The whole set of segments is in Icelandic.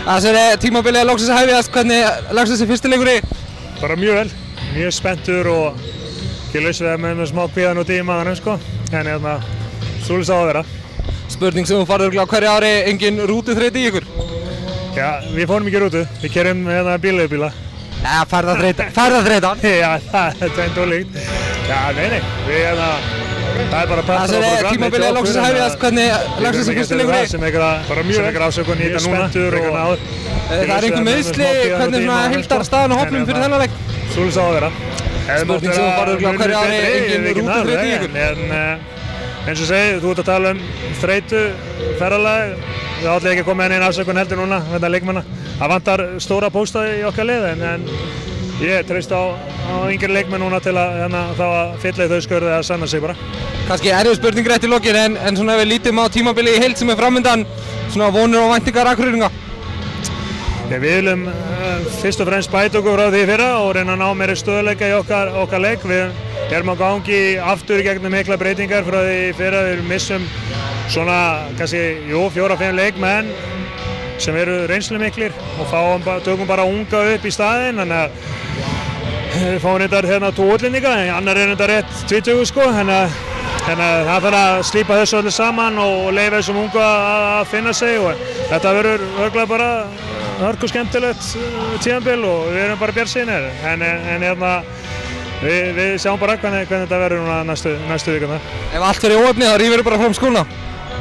Það tímabilið loksins að hefjast, hvernig lagst þessi fyrsti leikur í? Bara mjög vel, mjög spenntur og ekki laus við með smá kvíðan út í maðurinn sko. En þúlist á að vera. Spurning sem þú farið örugglega á hverju ári, engin rútuþreyta í ykkur? Já, við fórum ekki rútu, við kerum bíla. Já, ferðaþreytan? Já, það er tveint ólíkt. Já, nei, við það er bara pressa á programmi. Tímabilið loksins að hefjast, hvernig lagst þessi fyrsti leikur í? Sem einhver ásökun í þetta núna. Það er einhver meiðsli, hvernig heildar staðan á hópnum fyrir þennan leik? Þúlist á að vera. Spurning sem þú farið örugglega á hverju ári, engin rútuþreyta í ykkur? Eins og segið, þú ert að tala þreytu, ferðalag. Það ætla ekki að koma einn afsökun heldur núna, þetta leikmanna. Það vantar stóra pósta í okkar lið, en ég treyst á yngri leikmenn núna til að þá að fylla í þau skörði að sanna sig bara. Kannski erfið spurning rétt í lokin, en svona ef við lítum á tímabilið í heild sem er framundan, svona vonir og væntingar Akureyringa? Við viljum fyrst og fremst bæta okkur frá því fyrra og reyna að ná meiri stöðuleika í okkar leik. Við erum á gangi aftur í gegnum mikla breytingar frá því fyrra. Við missum svona kannski 4-5 leikmenn sem eru reynslumiklir og tökum bara unga upp í staðinn. Þannig að við fáum þetta 2 útlendinga, annar er þetta rétt 20 sko. Þannig að það þarf að slípa þessu öllu saman og leyfa þessum unga að finna sig. Og þetta verður örugglega bara hörku skemmtilegt tímabil og við erum bara bjartsýnir. En við sjáum bara hvernig þetta verður núna næstu vikurnar. Ef allt verður í óefni þá rífur bara fram skóna?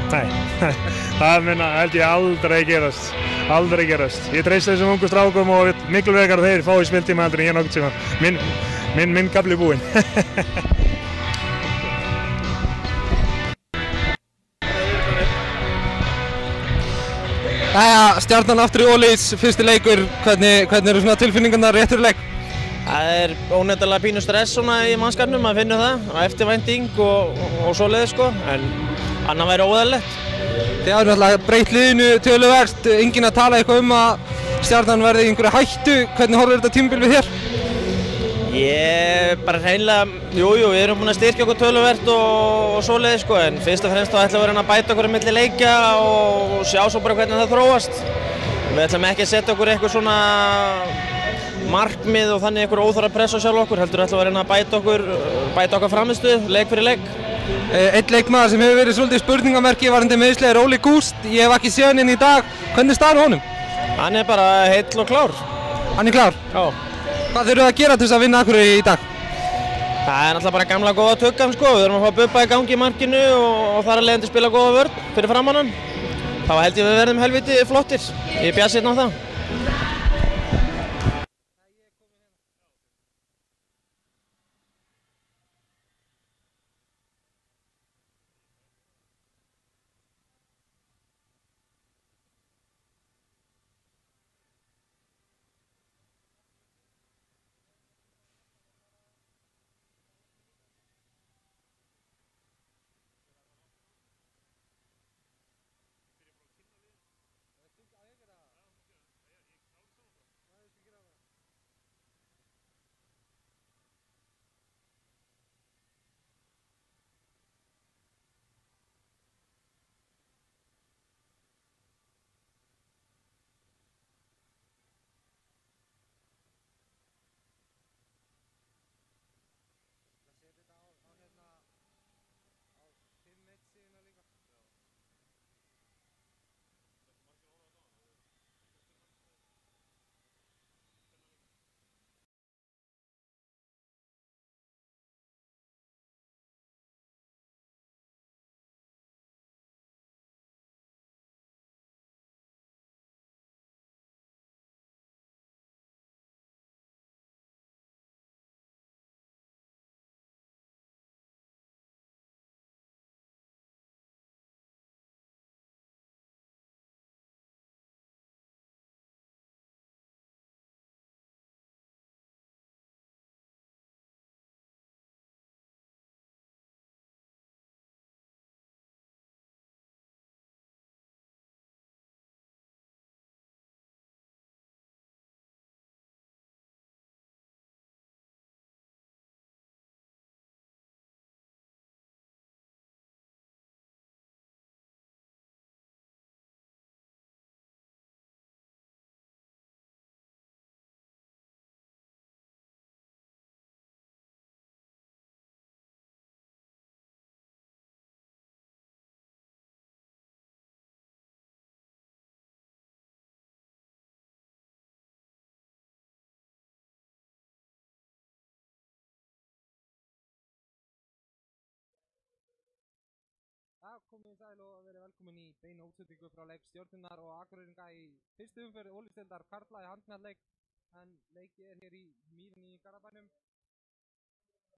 Nei, það held ég aldrei gerast. Aldrei gerast. Ég treysti þessum ungu strákum og mikilvægar þeir fái spiltíma heldur en ég nokkuð tíma. Minn kafli búinn. Jæja, Stjarnan aftur í Ólís, fyrsti leikur, hvernig eru svona tilfinningarnar réttur leik? Það er óneitanlega pínu stress svona í mannskapnum, maður finnur það, eftirvænting og svoleiðis sko, en annað væri óeðlilegt. Þið hafið náttúrulega breytt liðinu töluvert, enginn að tala eitthvað að Stjarnan verði í einhverju hættu, hvernig horfir þetta tímabil við þér? Ég bara hreinlega, við erum búin að styrkja okkur töluvert og svoleiðis sko, en fyrst og fremst þá ætlum við að bæta okkur á milli leikja og sjá svo bara hvernig það þróast. Við ætlum ekki að setja okkur eitthvað svona markmið og þannig einhver óþarfa press á sjálf okkur, heldur ætlum við að reyna að bæta okkar frammistöðu, leik fyrir leik. Einn leikmaður sem hefur verið svolítið spurningamerki varðandi meiðsli er Óli Gúst. Ég hef ekki séð hann inn í dag. Hvernig er staðan á honum? Hann er bara heill og klár. Hann er klár? Já. Hvað þurfum við að gera til þess að vinna Akureyri í dag? Það er náttúrulega bara gamla góða tuggan sko. Við þurfum að fá Bubba í gangi í markinu og þar að leiðandi spila góða vörn fyrir framan hann. Þá held ég við verðum helviti flottir. Ég er bjartsýnn á það. komið sæl og verið velkomin í beina útsendingu frá leik Stjörnunnar og Akureyringa í fyrstu umferð Ólafsdeildar karla í handknattleik, en leikið hér í Mýrinni í Garðabænum.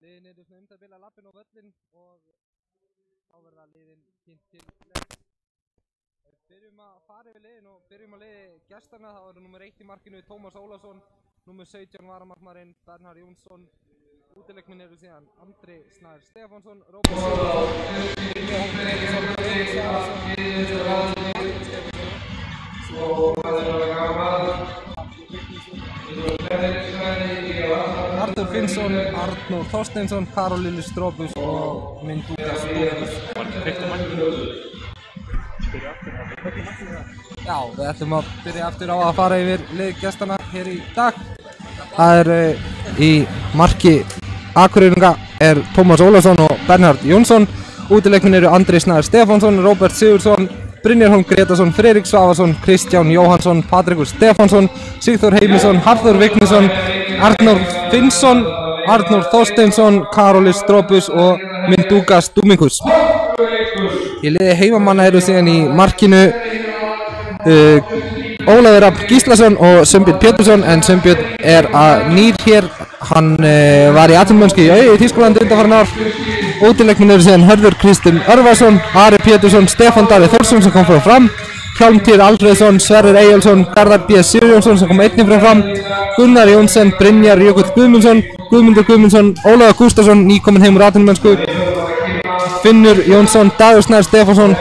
Liðin eru svona það bil að lappin á völlin og þá verða liðin kynnt til leik. Byrjum að fara yfir liðin og byrjum að liði gestarna. Það eru nummer 1 í markinu Tómas Ólafsson, nummer 17 varamarkmaðurinn Bernhard Jónsson. Útileikmenn eru síðan Andri Snær Stefánsson, Róbert Artur Finnsson, Arnór Þorsteinsson, Karol Lilli Stróbus og Mindugas Dúbus. Já, við ætlum að byrja aftur á að fara yfir lið gestarna hér í dag. Það er í marki Akureyringa er Tómas Ólafsson og Bernhard Jónsson. Útileikmenn eru Andri Snær Stefánsson, Róbert Sigurðsson, Brynjar Hólm Gretarsson, Friðrik Svavarsson, Kristján Jóhannsson, Patrekur Stefánsson, Sigþór Heimisson, Harður Vignisson, Arnór Finnsson, Arnór Þorsteinsson, Karol Stróbus og Mindugas Dúbus. Í liði heimamanna eru síðan í markinu Ólafur Rafn Gíslason og Sveinbjörn Pétursson, en Sveinbjörn er nýr hér. Hann var í atvinnumennsku í Þýskalandi undanfarin ár. Útileikmenn eru síðan Hörður Kristinn Örvarsson, Ari Pétursson, Stefán Daði Þórsson sem kom frá Fram, Hjálmtýr Alfreðsson, Sverrir Eyjólfsson, Garðar B. Sigurjónsson sem kom einnig frá Fram, Gunnar Jónsson, Brynjar Jökull Guðmundsson, Guðmundur Guðmundsson, Ólafur Gústason, nýkominn heim úr atvinnumennsku, Finnur Jónsson, Dagur Snær Stefánsson.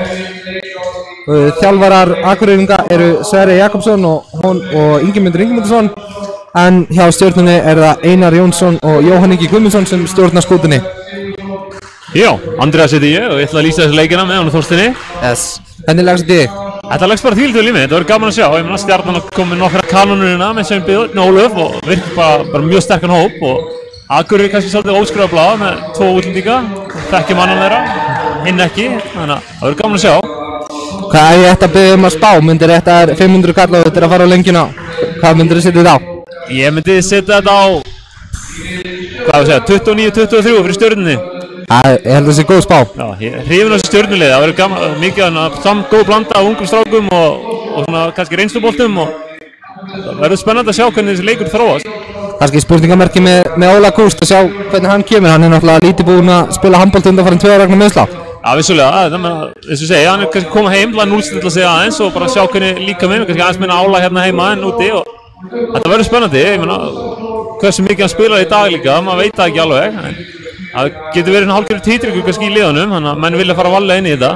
Þjálfarar Akureyringa eru Sverrir Jakobsson og Ingimundur Ingimundsson, en hjá Stjörnunni er það Einar Jónsson og Jóhann Ingi Guðmundsson sem stjórnar skútunni. Já, Andreas heiti ég og ég ætla að lýsa þessu leikina með hann og Þorstinni. Yes. Hvernig lagst þig? Þetta lagst bara þvílíkt vel í mig, þetta verður gaman að sjá. Ég meina Stjarnan kom með nokkra kanónurina með Sveinbjörn og Ólöf og virkir bara mjög sterkan hóp, og Akureyri kannski svolítið óskrifað blað með 2 útlendinga, þekkjum annan þeirra, hinn ekki, þannig að það verður gaman að sjá. Hvað er ég ætti að biðja að spá? Myndir þetta 500 kall og þetta að fara á lengjuna? Hvað myndir þið setja þetta á? Ég myndi setja þetta á, 29-23 fyrir Stjörnunni. Ég held að það sé góð spá. Já, ég er hrifinn á þessu Stjörnuliði, það verður gaman, mikið góð blanda af ungum strákum og svona kannski reynsluboltum, og það verður spennandi að sjá hvernig þessi leikur þróast. Kannski spurningamerki með Óla Gúst að sjá hvernig hann kemur. Hann er náttúrulega lítið búinn að spila handbolta undanfarin 2 ára vegna meiðsla. Já, vissulega, þess að segja, hann er kannski komið heim til að núllstilla sig aðeins og bara sjá hvernig líka með, kannski aðeins minna álag hérna heima en úti, og þetta verður spennandi. Ég meina, hversu mikið hann spilar í dag líka, maður veit það ekki alveg, en það getur verið svona hálfgerður titringur kannski í liðunum, þannig að menn vilja fara varlega inn í þetta.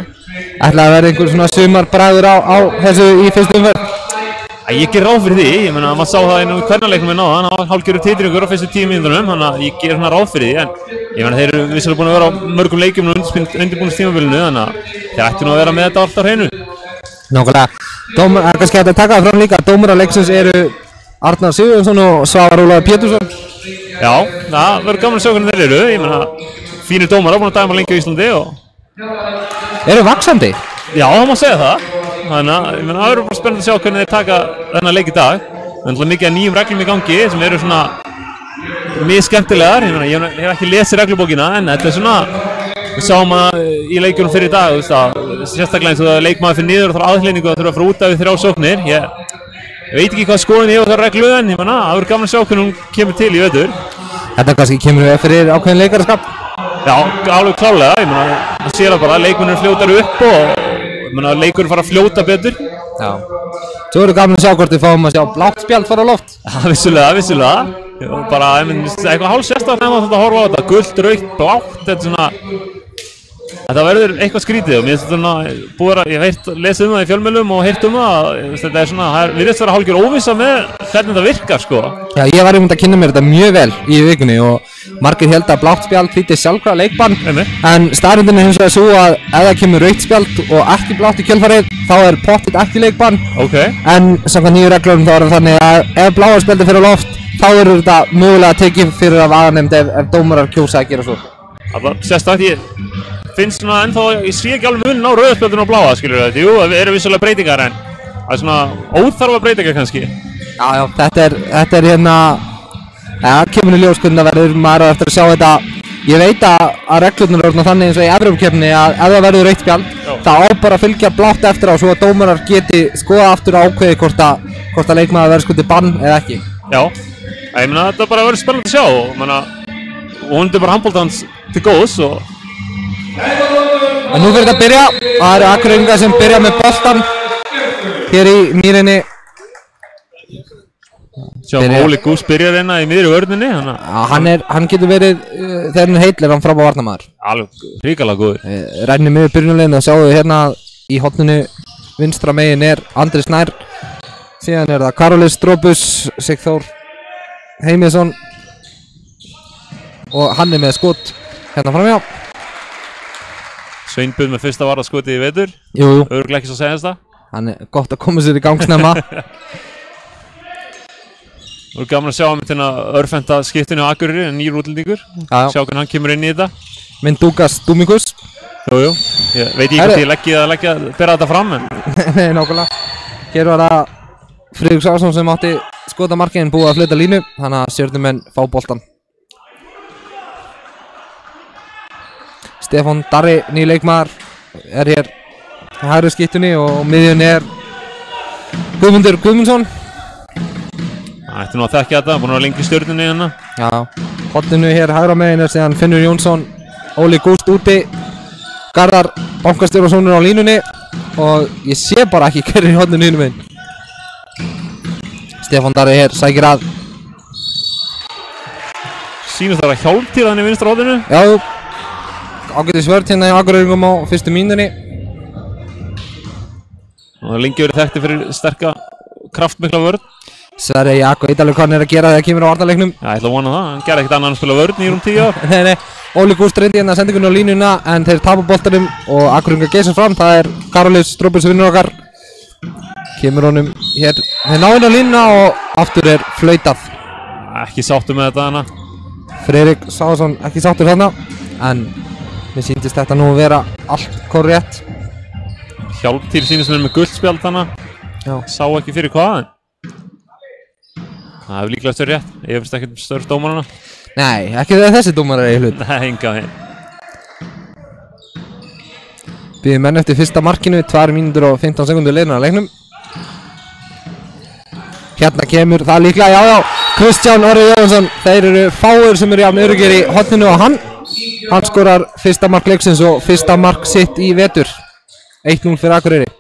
Ætlaði að vera einhver svona sumarbræður á þessu í fyrstu umferð? Ég ger ráð fyrir því, ég meina, maður sá það einu kvennaleiknum minn áðan, það var hálfgerður titringur á fyrstu 10 mínútunum, þannig að ég ger svona ráð fyrir því, en ég meina, þeir eru vissulega búin að vera á mörgum leikjum og undirbúningstímabilinu, þannig að þeir ættu nú að vera með þetta allt á hreinu. Nákvæmlega. Kannski hægt að taka það fram líka, dómarar leiksins eru Arnar Sigurjónsson og Svavar Ólafur Pétursson. Já, það verður gaman að sjá hvernig þeir eru, ég meina, fínir dómarar, búin að dæma lengi á Íslandi og... Eru vaxandi? Já, það má segja það. Þannig að, ég meina, það verður bara spennandi að sjá hvernig þeir taka þennan leik í dag. Það er náttúrulega mikið af nýjum reglum í gangi sem eru svona mjög skemmtilegar. Ég meina, ég hef ekki lesið reglubókina, en þetta er svona, við sáum að í leikjunum fyrir í dag, þú veist að, sérstaklega eins og það leikmaður fyrir niður og þarf aðhlýningu og þurfa að fara út af við 3 sóknir. Ég veit ekki hvað skoðin ég á þessar reglu, en ég meina, það verður gaman að sjá hvernig hún kemur til í vetur. Þetta kannski kemur fyrir ákveðin leikaraskap? Já, alveg klálega, ég meina, það sér það bara, leikmennir fljótar upp og leikurinn fara að fljóta betur. Já. Svo verður gaman að sjá hvort við fáum að sjá blátt spjald fara á loft. Já, vissulega. Bara, ég myndi, eitthvað hálf sérstaklega þegar maður þarf að horfa á þetta. Gult, rautt, blátt, þetta er svona... Þetta verður eitthvað skrítið og mér finnst þetta svona, ég hef lesið það í fjölmiðlum og heyrt það, þetta er svona, það virðist vera hálfgerð óvissa með hvernig þetta virkar, sko. Já, ég var einmitt að kynna mér þetta mjög vel í vikunni og margir held að blátt spjald þýddi sjálfkrafa leikbann, en staðreyndin er hins vegar svo að ef það kemur rautt spjald og ekki blátt í kjölfarið, þá er pottitt ekki leikbann. En samkvæmt nýju reglum þá er það þannig að ef bláa spjaldið fer á loft, þá verður þetta mögulega tekið fyrir af aðalnefnd ef dómarar kjósa að gera svo. Finnst svona ennþá, ég sé ekki alveg munin á rauðspjaldinu og bláa, skilur þetta, jú, það eru vissulega breytingar en það er svona óþarfa breytingar kannski. Já, þetta er hérna, kemur í ljós hvernig það verður, maður eftir að sjá þetta Ég veit að reglurnar eru þannig eins og í Evrópukeppninni að ef það verður rautt spjald þá á bara að fylgja blátt eftir á svo að dómarar geti skoða aftur og ákveði hvort að leikmaður verður skotið bann eða ekki. Já, ég meina þetta bara verður spennandi að sjá og vonandi bara handboltans til góðs og... En nú fyrir þetta að byrja, það eru Akureyringar sem byrja með boltan hér í mýrinni. Sjáum Óli Gús byrjar hérna í miðri vörninni. Hann getur verið, þegar hann heill hann frábær varnarmaður. Alveg hrikalega góður. Rennir miður byrjunarliðinu og sjáum við hérna í horninu vinstra megin er Andri Snær. Síðan er það Karolis Strópus, Sigþór Heimisson og hann er með skot hérna framjá. Sveinbjörn með fyrsta varðarskotið í vetur. Jú. Örugglega ekki svo að segja það. Hann er gott að koma sér í gang snemma. Það er gaman að sjá hérna örfenda skiptinu á Akureyri, nýr útlendingur. Sjá hvernig hann kemur inn í þetta. Mindúkas Dúmikus. Jú. Ég veit ekki hvort ég leggja að bera þetta fram en... Nei, nákvæmlega. Hér var það Friðrik Svarsson sem átti skota markinn búið að flauta línu. Þannig að Stjörnumenn fá boltan. Stefán Darri, ný leikmaður, er hér í hægri skiptunni og miðjunni er Guðmundur Guðmundsson. Það ætti nú að þekkja þetta, búin að vera lengi í Stjörnunni hérna. Já, horninu hér hægra megin er síðan Finnur Jónsson, Óli Gúst úti, Garðar bankastjórasónur á línunni og ég sé bara ekki hver í horninu hinum megin. Stefán Darri hér sækir að. Sýnir það að hjálptíða hann í vinstra horninu? Já, ágætis vörð hérna í Akureyringum á fyrstu mínútunni. Og það er lengi verið þekkti fyrir sterka, kraftmikla vörð. Sverri Jakko veit alveg hvað hann er að gera þegar kemur á varnarleiknum. Já, ég ætla að vona það, hann gerði ekkert annað en að spila vörn í rúm 10 ár. Nei, Óli Gúst reyndi hérna sendingunni á línuna en þeir tapa boltanum og Akureyringar geysar fram. Það er Karolis Strópus vinnur okkar. Kemur honum hér, þeir ná inn á línuna og aftur er flautað. Ekki sáttur með þetta hana. Friðrik Svarsson ekki sáttur þarna en mér sýndist þetta nú að vera allt korrétt. Hjálptíð sýnist mér með guldspjald hana. Já. Sá ekki fyrir hvað. Það hefur líklega stöður rétt, ég finnst ekkert stöður dómarana. Nei, ekki þegar þessi dómarar er í hlut. Nei, enga veginn. Bíðum menn eftir fyrsta markinu, 2 mínútur og 15 sekundur liðnar að leiknum. Hérna kemur það líklega, já, Kristján Orri Jóhansson, þeir eru fáir sem eru jafn öruggir í horninu og hann skorar fyrsta mark leiksins og fyrsta mark sitt í vetur. 1-0 fyrir Akureyri.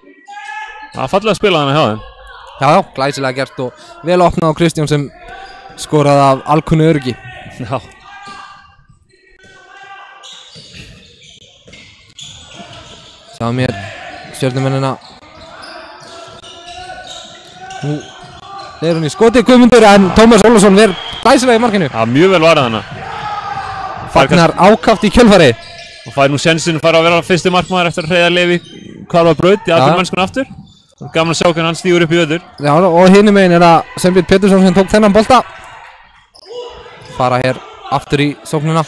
Það er fallega að spila hana hjá þeim. Já, glæsilega gert og vel opnað á Kristján sem skoraði af alkunnu öryggi. Já. Sjáum hér Stjörnumennina. Nú er hún í skoti Guðmundur en Tómas Ólafsson verður glæsilega í markinu. Já, mjög vel varað hana. Fagnar ákaft í kjölfari. Og fær nú sjensin fara að vera fyrsti markmaður eftir að Hreiðar Leví hvarf að braut í atvinnumennskuna aftur. Gaman að sjá hvernig hann stígur upp í vetur. Já, og hinum megin er það Sveinbjörn Pétursson sem tók þennan bolta. Fara hér aftur í sóknuna.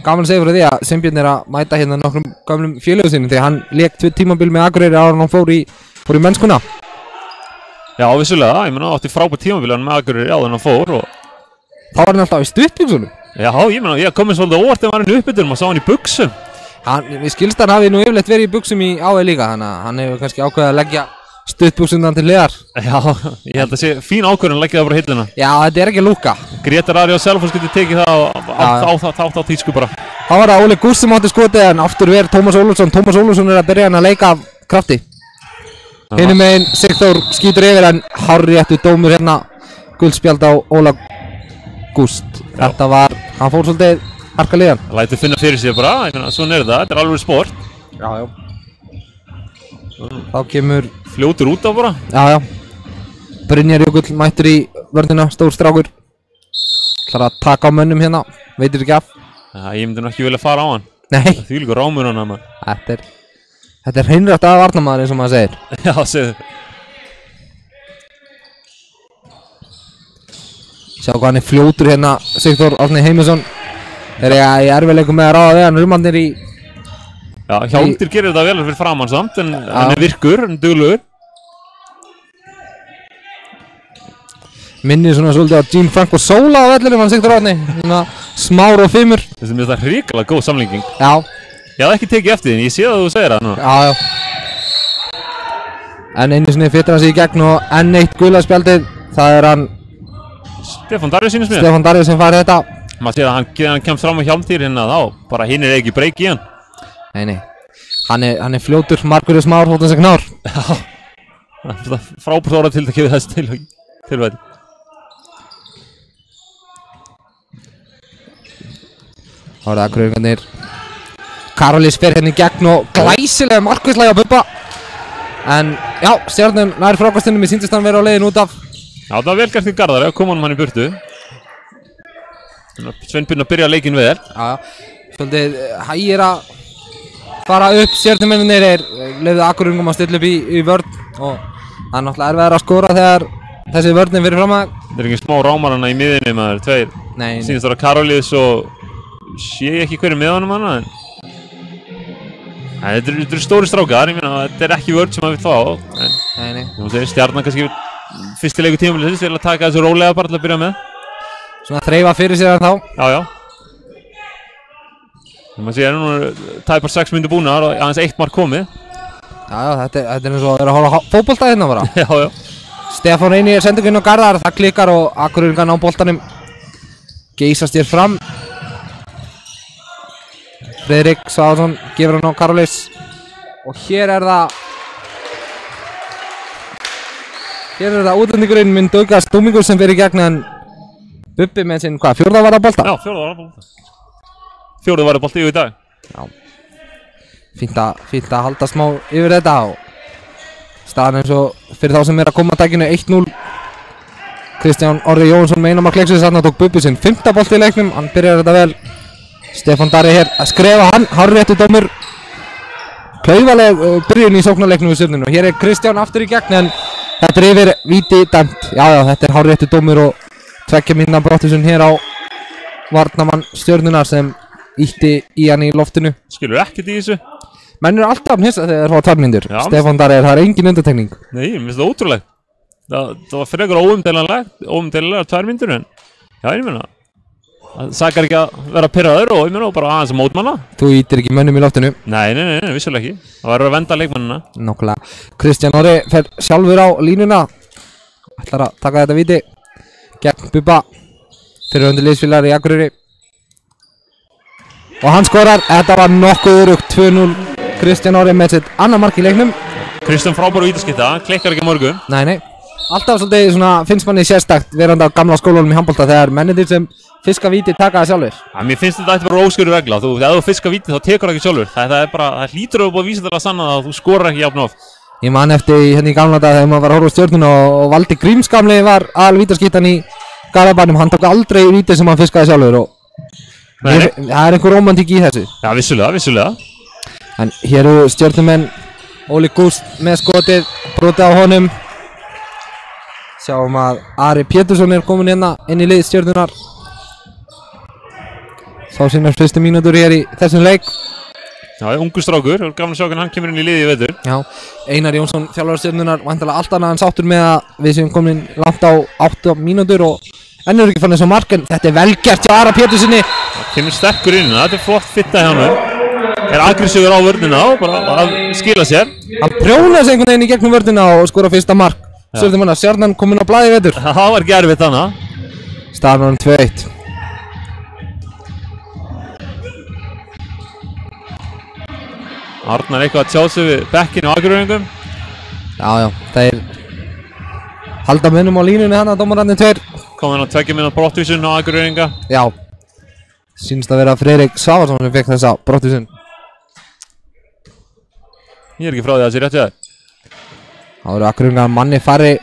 Gaman að segja fyrir því að Sveinbjörn er að mæta hérna nokkrum gamlum félögum sínum þegar hann lék 2 tímabil með Akureyri áður en hann fór í mennskuna. Já, vissulega, ég meina átti frábært tímabil hann með Akureyri áður en hann fór og... Þá var hann alltaf í stuttbuxunum. Já, ég meina, ég kom svolítið óvart þegar hann var í uppbytunum og sá hann í buxum. Við skilst hann hafi nú yfirleitt verið í buxum í AE líka, þannig að hann hefur kannski ákveðið að leggja stuttbuxundan til hliðar. Já, ég held að sé fín ákvörðun að leggja það bara hillina. Já, þetta er ekki að lúka. Grétar Ari og Selfoss getur tekið það á tísku bara. Það var það Óli Gúst sem átti skotið en aftur verið Tómas Ólafsson. Tómas Ólafsson er að byrja hann að leika af krafti. Hinum megin Sigþór skýtur yfir en hárréttur dómur hérna guldspjald á Óla Gúst. Þetta var, hann fór svolítið harka liðan. Það lætur finna fyrir sig bara, svona er þetta er alveg sport. Já. Þá kemur fljótur út á bara. Já. Brynjar Jökull mættur í vörnina, stór strákur. Ætlar að taka á mönnum hérna, veitir ekki af. Já, ég myndi nú ekki vilja fara á hann. Nei. Því líka rámur hann að maður. Þetta er hreinrætt að varnarmaður eins og maður segir. Já, segðu. Sjá hvað hann er fljótur hérna, Sigþór Árni Heimisson. Þeir eru í erfiðleikum með að ráða við hann rumandir í... Já, Hjálmtýr gerir þetta vel fyrir framann samt, en hann er virkur, hann er duglegur. Minnir svona svolítið á Jean Franco Sola á vellinum, hann Sigþór Árni. Smár og Fimmur. Þetta er mjög hrikalega góð samlíking. Já. Ég hafði ekki tekið eftir þín, ég sé að þú segir það núna. Já. En einu sinni fytrar hann sig í gegn og enn eitt gula spjaldið. Það er hann Stefán Darri sínist mér. Stefán Darri sem farið þetta. Maður sér að hann kemst fram á hjálmtýr hérna þá, bara hinn ekki breyk í hann. Nei. Hann er fljótur, margur Smár, hóttan sem knár. Já. Það er frábært orða til að gefa þess tilvæti. Þá er það Akureyringarnir. Karolís fer hérna í gegn og glæsilega markvislægi á Bubba. En já, Stjarnan nær frákastunum, ég sýndist hann vera á leiðin út af. Já, það var vel gert í Garðari að koma hann í burtu. Sveinbjörn að byrja leikinn við þér. Já. Svolítið hægir að fara upp, Stjörnumennir leyfðu Akureyringum að stilla upp í vörn og það er náttúrulega erfiðar að skora þegar þessi vörnin verið fram að. Það er ekki smá rámarana í miðinni maður, tveir. Nei. Sýnist það að Karolís og sé ekki hverju með honum hana en þetta eru stóri strákar, ég meina þetta er ekki vörn sem maður vill fá. Nei. Þú segir Stjarnan kannski fyrsti leikur tímabilisins vil að taka þessu rólega bara til að byrja með. Svona þreifa fyrir sér þá. Já. Maður sér nú tæpar 6 mínútur búnar og aðeins 1 mark komið. Já, þetta er eins og að vera að horfa fótbolta hérna bara. Já. Stefán Reyni sendur inn á Garðar, það klikkar og Akureyringar ná boltanum. Geisast hér fram. Friðrik Svaðarsson gefur hann á Karolís. Og hér er það útlendingurinn minn Douglas Dominguez sem fer í gegn en Bubbi með sinn, fjórða var að bolta? Já, fjórða var að bolta. Fjórða var að bolta í dag. Já. Fínt að halda smá yfir þetta og staðan eins og fyrir þá sem er að koma að daginu 1-0. Kristján Orri Jónsson með einum að kleksu þarna tók Bubbi sinn 5. bolt í leiknum, hann byrjar þetta vel. Stefán Darri hér að skrefa hann, hárréttur dómur. Klaufaleg byrjun í sóknarleiknum við Stjörnuna og hér er Kristján aftur í gegn en þetta er yfir víti dæmt. Já, þetta er hárréttur dómur og 2 mínútna brottvísun hér á varnarmann Stjörnunar sem ítti í hann í loftinu. Skilur ekkert í þessu. Menn eru alltaf hissa þegar þeir fá 2 mínútur. Stefán Darri, það er engin undantekning. Nei, mér finnst það ótrúlegt. Það var frekar óumdeilanlega 2 mínútur en já, ég meina það sakar ekki að vera pirraður og ég meina bara aðeins að mótmanna. Þú ítir ekki mönnum í loftinu. Nei, vissulega ekki. Það verður að venda leikmannina. Nákvæmlega. Kristján Orri fer sjálfur á línuna. Ætlar að taka þetta víti gegn Bubba. Fyrirhundi liðsfélagar í Akureyri. Og hann skorar. Þetta var nokkuð örugt 2-0. Kristján Orri með sitt annað mark í leiknum. Kristján frábæru vítaskipta, klikkar ekki mörgum. Nei. Alltaf svolítið svona finnst manni sérstakt verandi á gamla skólanum í handbolta þegar mennirnir sem fiska víti taka það sjálfur. Mér finnst þetta ætti bara óskjöru regla. Ef þú fiskar víti þá tekur það ekki sjálfur. Það hlýtur að búið vísindalega að sanna það að þú skorar ekki jafn oft. Ég man eftir hérna í gamla dag þegar maður var að horfa á Stjörnuna og Valdi Grímsgamli var aðal vítaskiptan í Garðabænum. Hann tók aldrei víti sem hann fiskaði sjálfur og það er einhver rómantík í þessu. Já, vissulega. En hér eru Stjörnumenn Óli Gúst með skotið, brotið á honum. Sjáum að Ari Pétursson er komin hérna inn í lið Stjörnunar. Sá sínar fyrstu mínútur hér í þessum leik. Já, ungur strákur, gaman að sjá hvernig hann kemur inn í liðið í vetur. Já, Einar Jónsson, þjálfari Stjörnunar, væntanlega allt annað en sáttur með að við séum komin langt á 8 mínútur og enn er ekki fann eins og mark en þetta er vel gert hjá Ara Péturssoni. Það kemur sterkur inn, þetta er flott fitta hjá hann. Er aggressífur á vörnina og bara að skila sér. Hann prjónaði sig einhvern veginn í gegnum vörnina og skora fyrsta mark. Stjörnan komin á blaði í vetur. Það var ekki erfitt þannig. Staðan 2-1. Arnar eitthvað að tjá sig við bekkinu á Akureyringum. Já, þeir halda mönnum á línunni hann að dómararnir 2. Kominn á 2 mínútna brottvísun á Akureyringa. Já, sýnst að vera Friðrik Svaðarsson sem fekk þessa brottvísun. Ég er ekki frá því að það sé rétt hjá þér. Það voru Akureyringar manni færri.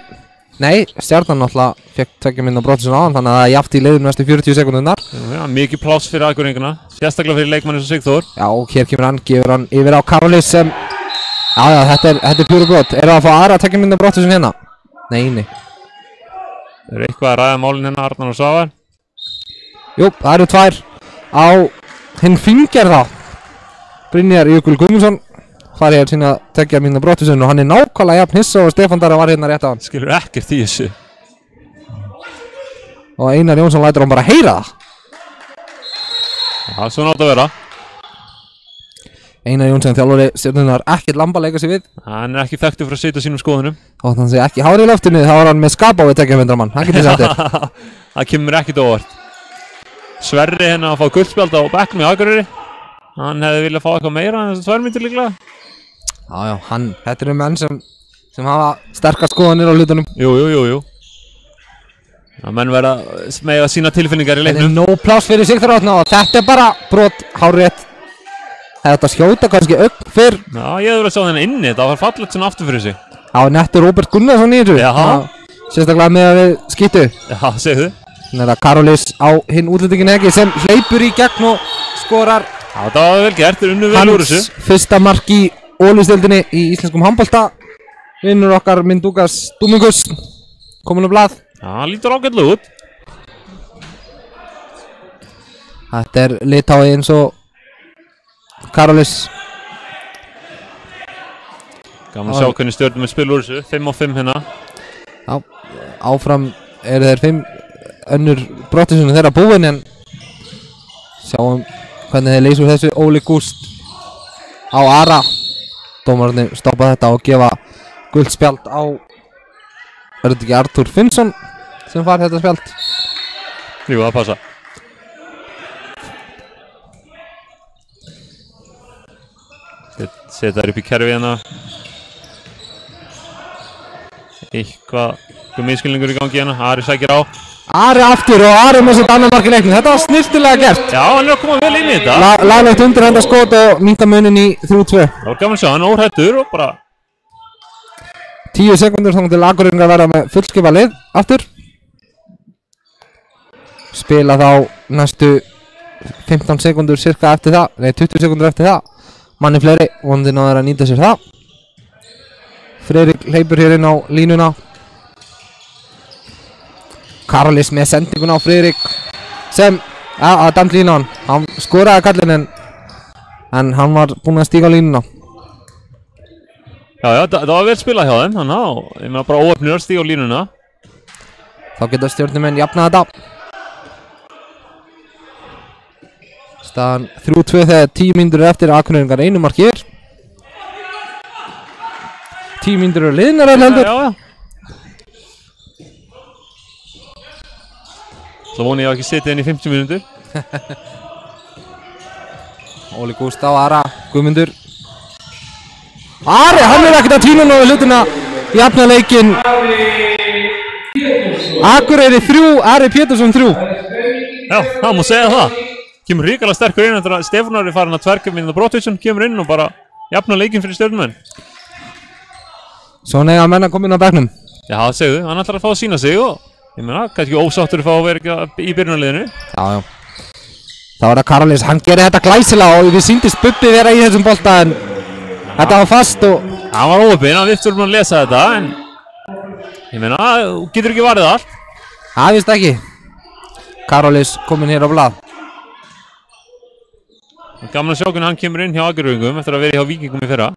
Nei, Stjarnan náttúrulega fekk 2 mínútna brottvísun á hann þannig að það er jafnt í leiðinu næstu 40 sekúndurnar. Já, mikið pláss fyrir Akureyringuna, sérstaklega fyrir leikmann eins og Sigþór. Já, og hér kemur hann, gefur hann yfir á Karolís sem Já, þetta er pjúru brot. Er það að fá aðra 2 mínútna brottvísun hérna? Nei. Það eru eitthvað að ræða málin hérna, Arnar og Svavar. Jú, það eru 2 á hinn fingjarða. Brynjar Jökull Guðmundsson farið hér sína 2 mínútna brottvísun og hann er nákvæmlega jafn hissa og Stefán Darri var hérna rétt á hann. Skilur ekkert í þessu. Og Einar Jónsson lætur hann bara heyra það. Já, svona átt að vera. Einar Jónsson þjálfari Stjörnunnar ekkert lamba að leika sig við. Hann er ekki þekktur fyrir að setja sínum skoðunum. Þótt hann sé ekki hárið í loftinu, þá hann með skapa á við 200 mann. Hann getur sagt þér. Það kemur ekkert óvart. Sverri hérna að fá guldspjald á bekknum í Akureyri. Hann hefði viljað fá eitthvað meira en þessar 2 mínútur líklega. Já, þetta eru menn sem hafa sterkar skoðanir á hlutunum. Jú. Það menn verða með að sína tilfinningar í leiknum. Þetta er nóg pláss fyrir Sigþór Árna og þetta er bara brot hárrétt. Þetta skjóta kannski upp fyrr. Já, ég hefði verið að sjá þennan inni, það var fallegt svona aftur fyrir sig. Já, nettur Róbert Gunnarsson í þessu. Já. Sérstaklega með að við skýttu. Já, segðu. Þannig að Karolis á hinn útlendingin ekki sem hleypur í gegn og skorar. Já, það var vel gert, þeir unnu vel úr þessu. Hans fyrsta mark í Ólistildinni í íslenskum handbolta. Vinnur okkar Mindugas Dúmingus. Komin á blað. Já, lítur ágætlega út. Þetta er Litái eins og Karolis. Gaman að sjá hvernig Stjörnum spil úr þessu, 5-5 hérna. Já, áfram eru þeir 5 önnur brottisunum þeirra búin en sjáum hvernig þeir leysa úr þessu. Óli Gúst á Ara. Dómararnir stoppa þetta og gefa guldspjald á, er þetta ekki Artúr Finnsson sem fær þetta spjald? Jú, það passa. Setja þær upp í kerfi hérna. Eitthvað misskilningur í gangi hérna. Ari sækir á. Ari aftur og Ari með sitt annar mark í leiknum. Þetta var snyrtilega gert. Já, hann er að koma vel inn í þetta. Laglegt undirhenda skot og minnka munin í 3-2. Það var gaman að sjá, hann er óhrættur og bara 10 sekundur þannig til Akureyringar verða með fullskipa lið aftur. Spila þá næstu 15 sekundur cirka eftir það. Nei, 20 sekundur eftir það. Manni fleiri, vonandi náður að nýta sér það. Friðrik hleypur hér inn á línuna. Karolis með sendinguna á Friðrik sem, að damt lína hann skoraði kallinn en hann var búinn að stíga á línuna. Já, það var vel spilað hjá þeim, þannig að ég meina bara óöfnir að stíga á línuna. Þá geta Stjörnumenn jafnað þetta. Staðan 3-2 þegar 10 mínútur eftir Akureyringar einu mark hér. 10 mínútur eru liðnar heldur. Já. Svo voni ég að ekki setja inn í 50 mínútur. Óli Gúst á Ara, Guðmundur. Ari, hann er ekkert að týna náðu hlutina. Jafna leikinn. Akureyri 3, Ari Pétursson 3. Já, það má segja það. Kemur ríkala sterkur inn eftir að Stefánar er farin að tverka með Brottvísson, kemur inn og bara jafna leikinn fyrir Stjörnumenn. Svona eiga menn að koma inn á bekknum. Já, það segðu, hann ætlar að fá að sína sig og ég meina, kannski ósáttur að fá að vera í byrjunarliðinu. Já. Það var að Karolis, hann gerir þetta glæsilega og við sýndist Bubbi vera í þessum bolta en þetta var fast og hann var óöpinn, hann virtur að lesa þetta en ég meina, þú getur ekki varðið allt. Það vist ekki. Karolis kominn hér á blað. Gaman að sjá hvernig hann kemur inn hjá Akureyringum eftir að vera hjá Víkingum í fyrra.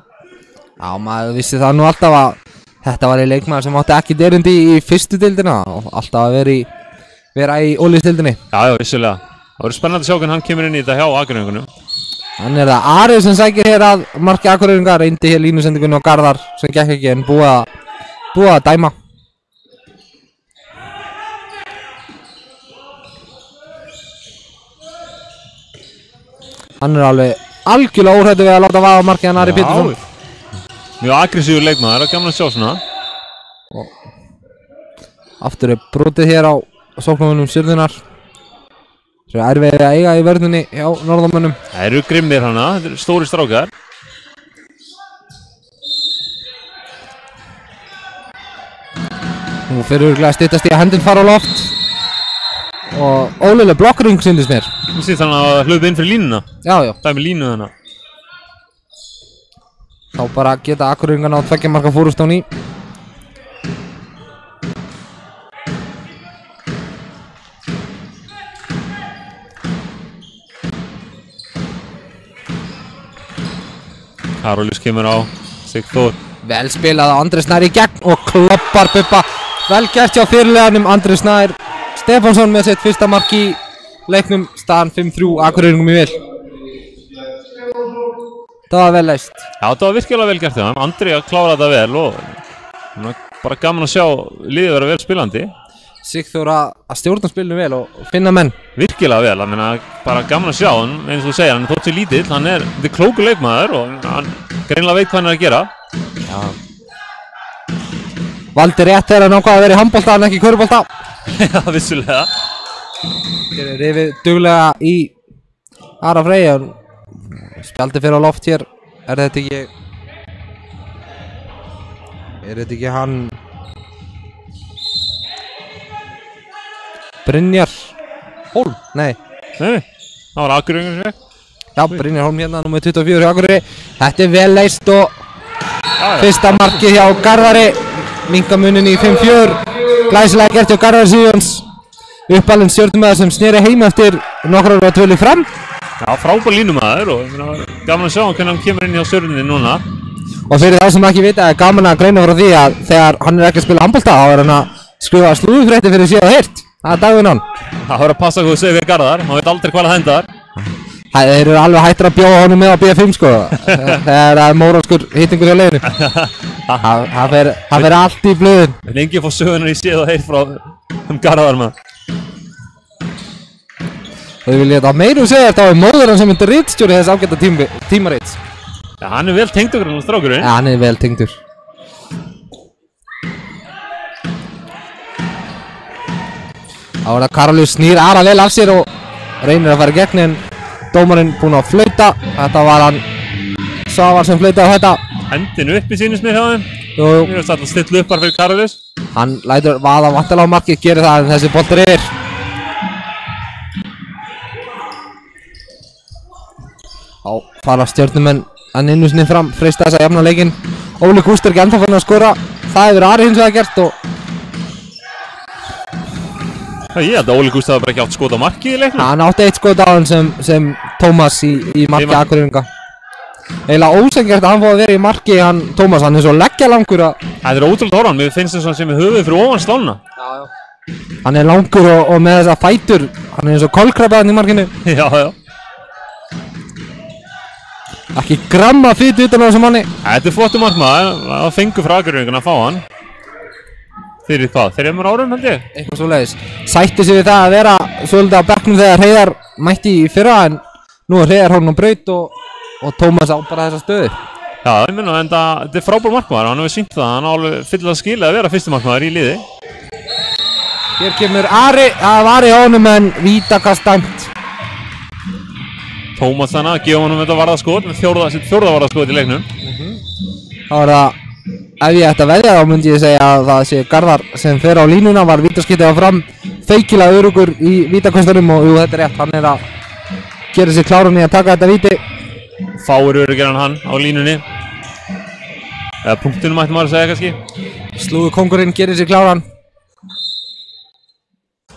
Já, maður vissi það nú alltaf að þetta var í leikmaður sem átti ekki erindi í fyrstu deildina og alltaf að vera í Ólistildinni. Já, vissulega. Það verður spennandi að sjá hvernig hann kemur inn í þetta hjá Akureyringunum. Hann er það Ari sem sækir hér að marki Akureyringar, reyndi hér línusendingunni á Garðar sem gekk ekki en búið að dæma. Hann er alveg algjörlega óhræddur við að láta vaða markið hann Ari Pétursson. Mjög aggressífur leikmaður, það er gaman að sjá svona. Aftur er brotið hér á sóknarmönnum Stjörnunnar. Svo er erfitt að eiga í vörðunni hjá norðamönnum. Það eru grimmir hana, þetta eru stóri strákar. Nú fyrir örugglega að styttast í að hendin fara á loft. Og óleileg blokkring syndist mér. Þú sýtt þannig að hlaupa inn fyrir línuna. Já. Það er með línu þannig. Þá bara geta Akureyringarna á 2 marka fórust á ný. Karolis kemur á Sigþór. Vel spilað á Andri Snær í gegn og kloppar Bubba. Vel gert hjá fyrirliðanum Andri Snær Stefánsson með sitt fyrsta mark í leiknum, staðan 5-3 Akureyringum í vil. Það var vel leist. Já, það var virkilega vel gert hjá þeim. Andri að klára þetta vel og bara gaman að sjá liðið vera vel spilandi. Sigþór að stjórna spilinu vel og finna menn. Virkilega vel, ég meina bara gaman að sjá hann, eins og þú segir, hann er þótt sér lítill, hann er klókur leikmaður og hann greinilega veit hvað hann er að gera. Já. Valdi rétt þegar hann ákvað að vera í handbolta en ekki í körfubolta. Já, vissulega. Hér er rifið duglega í Ara Freyja. Spjaldi fyrir á loft hér. Er þetta ekki hann Brynjar Hólm? Nei, það var Akureyringur sér. já, Brynjar Hólm hérna, númer 24 hjá Akureyri. Þetta er vel leist og fyrsta markið hjá Garðari. Minkamunin í 5-4. Glæsilega gert hjá Garðari Sigurjóns. Uppalinn stjörnumæður sem sneri heim eftir nokkrar ára tvölu fram. Já, frábær línumæður og gaman að sjá hann hvernig hann kemur inn hjá stjörnunni núna. Og fyrir þá sem ekki vita er gaman að greina frá því að þegar hann er ekki að spila handbolta þá er hann að skrifa slúðufréttir fyrir síðan hirt. Það er daginn hann. Það verður að passa hvað þú segir við Garðar, maður veit aldrei hvað það hendar. Þeir eru alveg hættir að bjóða honum með á BF5 sko. Þegar það er móralskur hittingur hjá leiðinu. Það fer allt í blöðin. Lengi að fá sögunar í séð og heyrt frá Garðar maður. Þau vilja þetta meirum segja þetta á móður hann sem myndir ritstjóri þess ágæta tímarits. Já, hann er vel tengdur hann strákurinn. Ja, hann er vel tengdur. Þá er það Karolíus snýr Ara vel af sér og reynir að fara í gegn en dómarinn búinn að flauta. Þetta var hann Svavar sem flautaði þetta. Hendinu upp í sínum smið hjá þeim. Jú. Mér finnst alltaf stilla upp bara fyrir Karolíus. Hann lætur vaða vantilega á markið, gerir það en þessi boltur yfir. Þá fara stjörnumenn að innu sinni fram, freista þess að jafna leikinn. Óli Gúst er ekki ennþá fann að skora. Það hefur Ari hins vegar gert og Ég held að Óli Gúst hafa bara ekki átt skot á markið í leiknum. hann átti eitt skot á hann sem Tómas í marki Akureyringa. Eiginlega ósengjart að hann fóði að vera í marki hann Tómas, hann er svo leggjalangur að Það er ótrúlega horfan, mér finnst þess að sem er höfuð fyrir ofan slánna. hann er langur og með þessa fætur, hann er eins og kolkrabbaðan í markinu. Já. Ekki gramma fytu utan á þessum manni. Þetta er flottu markmaður, það fengur frá Akureyringun að fá hann. Fyrir hvað, 3 árum held ég? Eitthvað svoleiðis. Sætti sig við það að vera svolítið á bekknum þegar Hreiðar mætti í fyrra en nú er Hreiðar honum á braut og Tómas á bara þessa stöðu. Já, ég minna, en þetta er frábær markmaður, hann hefur sýnt það, hann á alveg fyllilega skilið að vera fyrsti markmaður í liði. Hér kemur Ari, það var í honum en vítakast dæmt. Tómas þannig að gefa honum þetta varðaskot með sitt fjórða varðaskot í leiknum. Þá er það, ef ég ætti að veðja þá myndi ég segja að það sé Garðar sem fer á línuna, var vítaskiptið á fram, feikilega örugur í vítakostunum og jú, þetta er rétt, hann er að gera sér kláran í að taka þetta víti. Fáir örugir en hann á línunni. Eða punktunum ætti maður að segja kannski. Slúðu kóngurinn gerir sér kláran.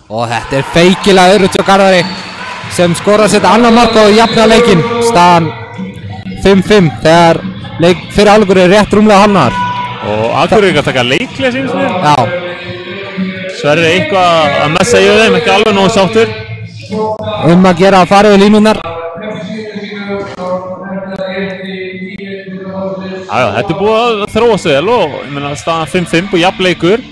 Og þetta er feikilega örugt hjá Garðari sem skorar sitt annar mark og jafna leikinn. Staðan 5-5 þegar fyrir hálfleikur er rétt rúmlega hálfnaðar. Og Akureyringar taka leiklega sínst mér. Já. Sverri eitthvað að messa í þeim, ekki alveg nógu sáttur. Að gera að fara við línunar. Þetta er búið að þróast vel og ég meina staðan 5-5 og jafn leikur.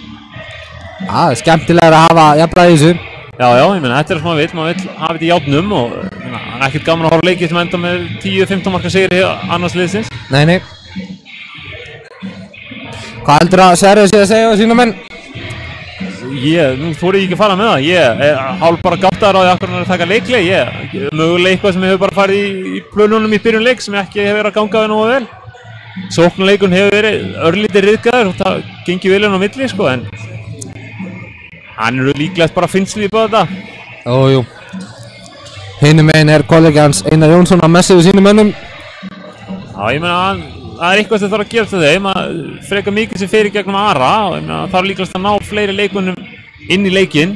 Það er skemmtilega að hafa jafnlega í þessu. Já, ég meina þetta er það sem maður vill hafa þetta í játnum og það er ekkert gaman að horfa leikið sem enda með 10-15 marka sigri annars liðsins. Nei. Hvað heldur að Sverrir sé að segja á sína menn? Nú þori ég ekki að fara með það. Ég er hálf bara gáttaður á því að hann er að taka leikleg. Mögulega eitthvað sem hefur bara farið í plönunum í byrjun leik sem ekki hefur verið að ganga við nógu vel. Sóknarleikun hefur verið örlítið ryðgaður og það gengið vel inn á milli sko en hann eru líklegt bara finnsli på þetta. Jú. Hinum meginn er kollegi hans Einar Jónsson að messa við sínum mönnum. Já, ég meina það er eitthvað sem þarf að gera til þeim að freka mikið sem fyrir gegnum Ara og ég meina það er líklegt að ná fleiri leikunum inn í leikinn.